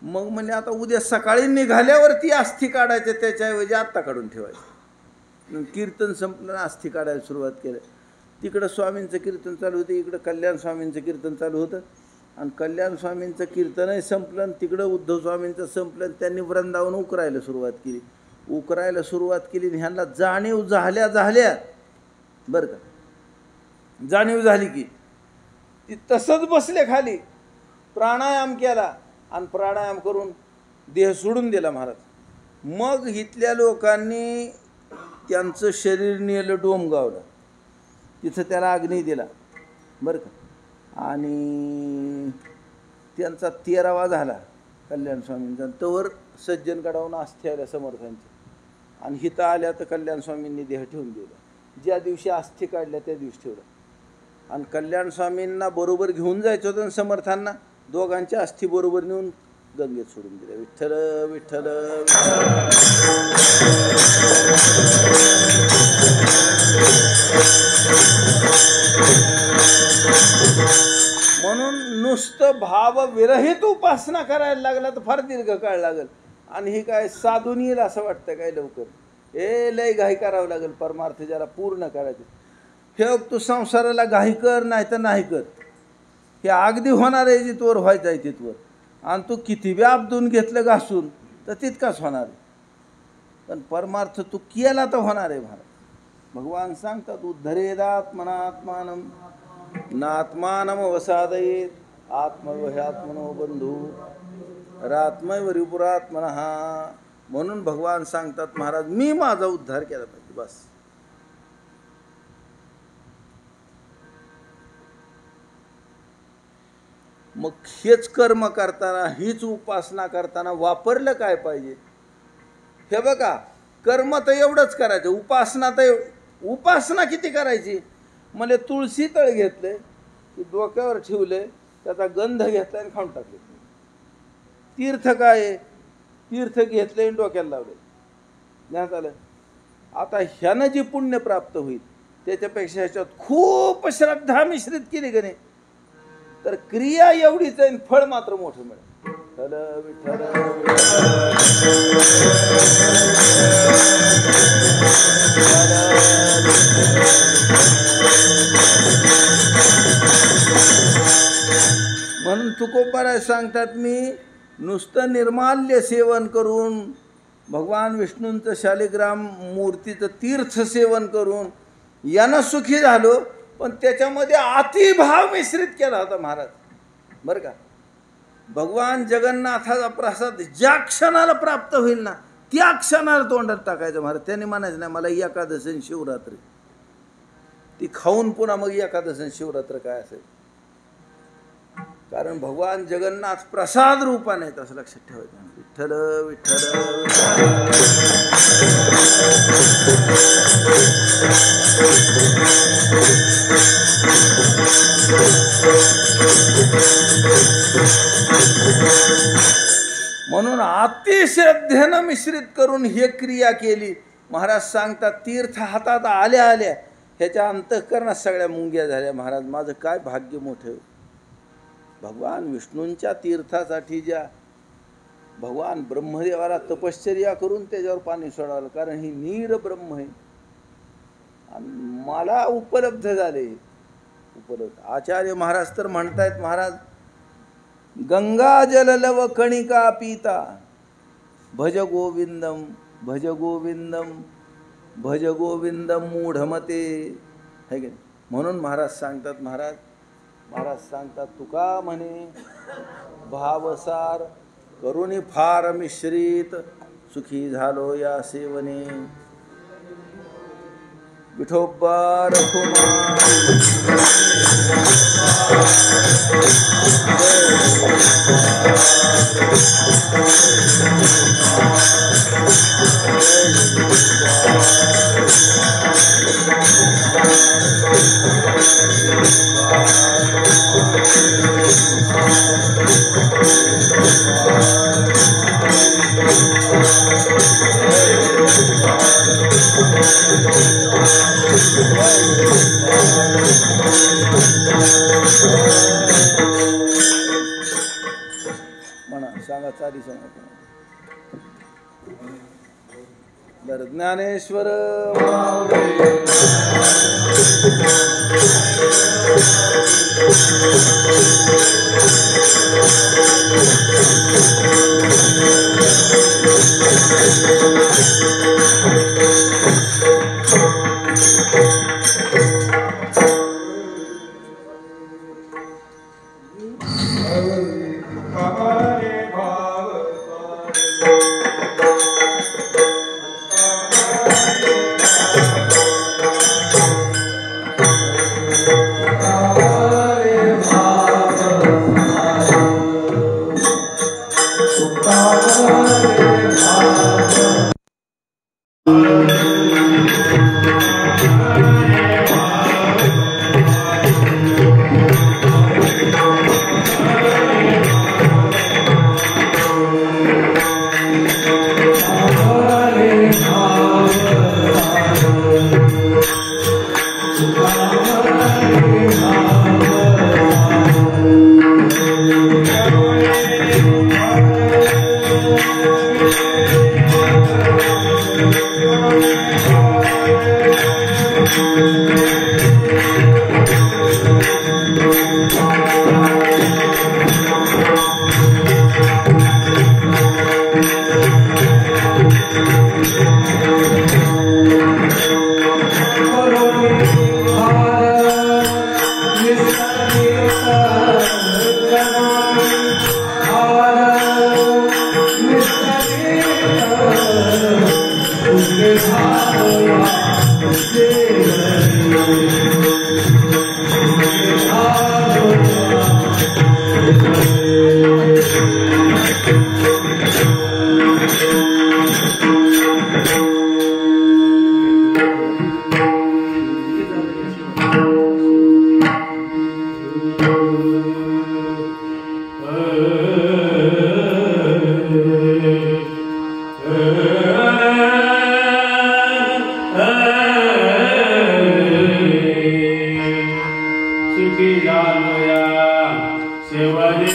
मग म्हणजे आता उद्या सकाळी निघाल्यावरती अस्थी काढायचे, त्याच्याऐवजी आत्ता काढून ठेवायचं. कीर्तन संपलं, अस्थी काढायला सुरुवात केली. तिकडं स्वामींचं कीर्तन चालू होतं, इकडं कल्याण स्वामींचं कीर्तन चालू होतं. आणि कल्याण स्वामींचं कीर्तनही संपलं आणि तिकडं उद्धव स्वामींचं संपलं. त्यांनी वृंदावन उकरायला सुरुवात केली. ह्यांना जाणीव झाल्या बरं का. जाणीव झाली की ती तसंच बसले खाली, प्राणायाम केला आणि प्राणायाम करून देह सोडून दिला महाराज. मग इथल्या लोकांनी त्यांचं शरीर नेलं डोमगावला, तिथं त्याला अग्नी दिला बरं का. आणि त्यांचा 13वा झाला कल्याण स्वामींचा. तोवर सज्जन काढावून अस्थी आल्या समर्थांची आणि हिथं आल्या तर कल्याण स्वामींनी देह ठेवून दिला. ज्या दिवशी अस्थी काढल्या त्या दिवशी ठेवला. आणि कल्याण स्वामींना बरोबर घेऊन जायचं होतं समर्थांना, दोघांच्या अस्थी बरोबर नेऊन गंगेत सोडून दिल्या. विठ्ठल विठ्ठल म्हणून नुसतं भाव विरहित उपासना करायला लागला तर फार दीर्घ काळ लागेल. आणि हे काय साधून येईल असं वाटतं काय लवकर. लय घाई करावं लागेल परमार्थ ज्याला पूर्ण करायचे. हे तू संसाराला घाई कर नाही तर नाही कर, हे अगदी होणार आहे जिथवर व्हायचं आहे तिथवर. आणि तू किती बी आपदून घेतलं घासून तर तितकाच होणार आहे. पण परमार्थ तू केला तर होणार आहे महाराज. भगवान सांगतात उद्धरेदात्मनात्मानम नात्मानम वसादयेत आत्मवह्यात्मनो बंधू रात्मैव रिपुरात्मनः. म्हणून भगवान सांगतात महाराज मी माझा उद्धार केला पाहिजे बस. मग हेच कर्म करताना हीच उपासना करताना वापरलं काय पाहिजे. हे बघा कर्म तर एवढंच करायचं, उपासना तर उपासना किती करायची. मला तुळशी तळ घेतले की डोक्यावर ठेवले, त्याचा गंध घेतला आणि खाऊन टाकले. तीर्थ काय तीर्थ घेतले आणि डोक्याला लावले ज्ञात आलं. आता ह्यानं जी पुण्य प्राप्त होईल त्याच्यापेक्षा ह्याच्यात खूप श्रद्धा मिश्रित केली का नाही तर क्रिया एवढीच आहे, फळ मात्र मोठं मिळेल. म्हणून तुकोबाराय सांगतात मी नुसतं निर्माल्य सेवन करून भगवान विष्णूंचं शालिग्राम मूर्तीचं तीर्थ सेवन करून यानं सुखी झालो, पण त्याच्यामध्ये अतिभाव मिश्रित केला होता महाराज बरं का. भगवान जगन्नाथाचा प्रसाद ज्या क्षणाला प्राप्त होईल ना त्या क्षणाला तोंडात टाकायचं महाराज. त्याने म्हणायचं नाही मला एकादशी आणि शिवरात्री, ती खाऊन पुन्हा मग एकादशी आणि शिवरात्र काय असेल. कारण भगवान जगन्नाथ प्रसाद रूपाने आहेत असं लक्षात ठेवायचं. विठ्ठल विठ्ठल म्हणून अतिश्रद्धेनं मिश्रित करून हे क्रिया केली. महाराज सांगतात तीर्थ हातात आल्या आल्या ह्याच्या अंतःकरणात सगळ्या मुंग्या झाल्या. महाराज माझं काय भाग्य मोठं. भगवान विष्णूंच्या तीर्थासाठी ज्या भगवान ब्रह्मदेवाला तपश्चर्या करून त्याच्यावर पाणी सोडावलं, कारण ही नीर ब्रह्म आहे आणि मला उपलब्ध झाले. उपलब्ध आचार्य महाराज तर म्हणतायत महाराज गंगा जल लव कणिका पिता भज गोविंदम भज गोविंदम भज गोविंदम मूढमते है की. म्हणून महाराज सांगतात तुका म्हणे भावसार करुणी फार मिश्रित सुखी झालो या सेवने. विठोबा रखुमा म्हणा सांगा चाली सांगा बरं. Dnyaneshwar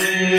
Thank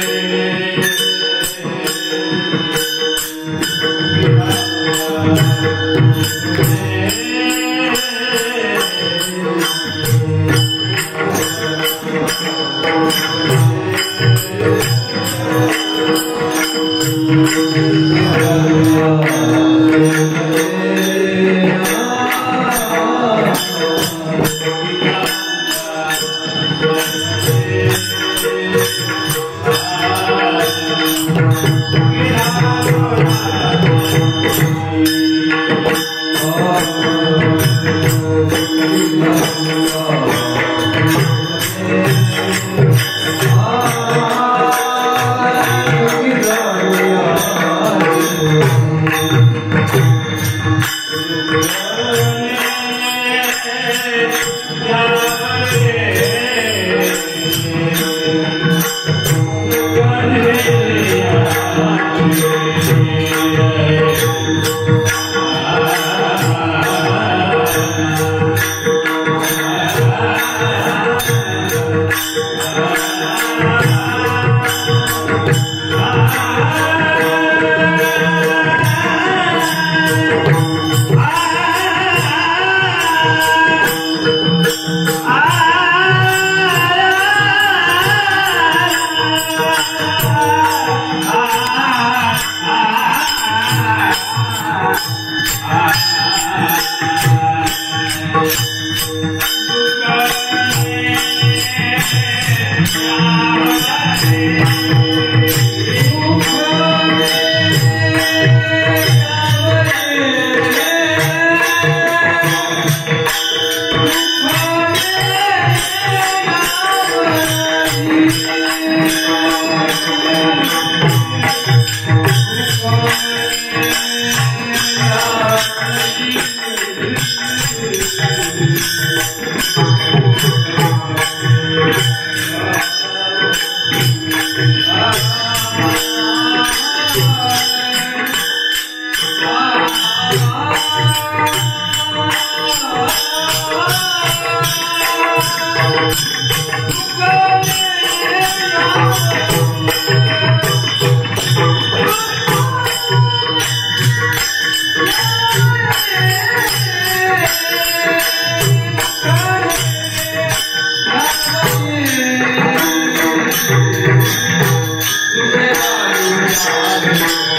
you.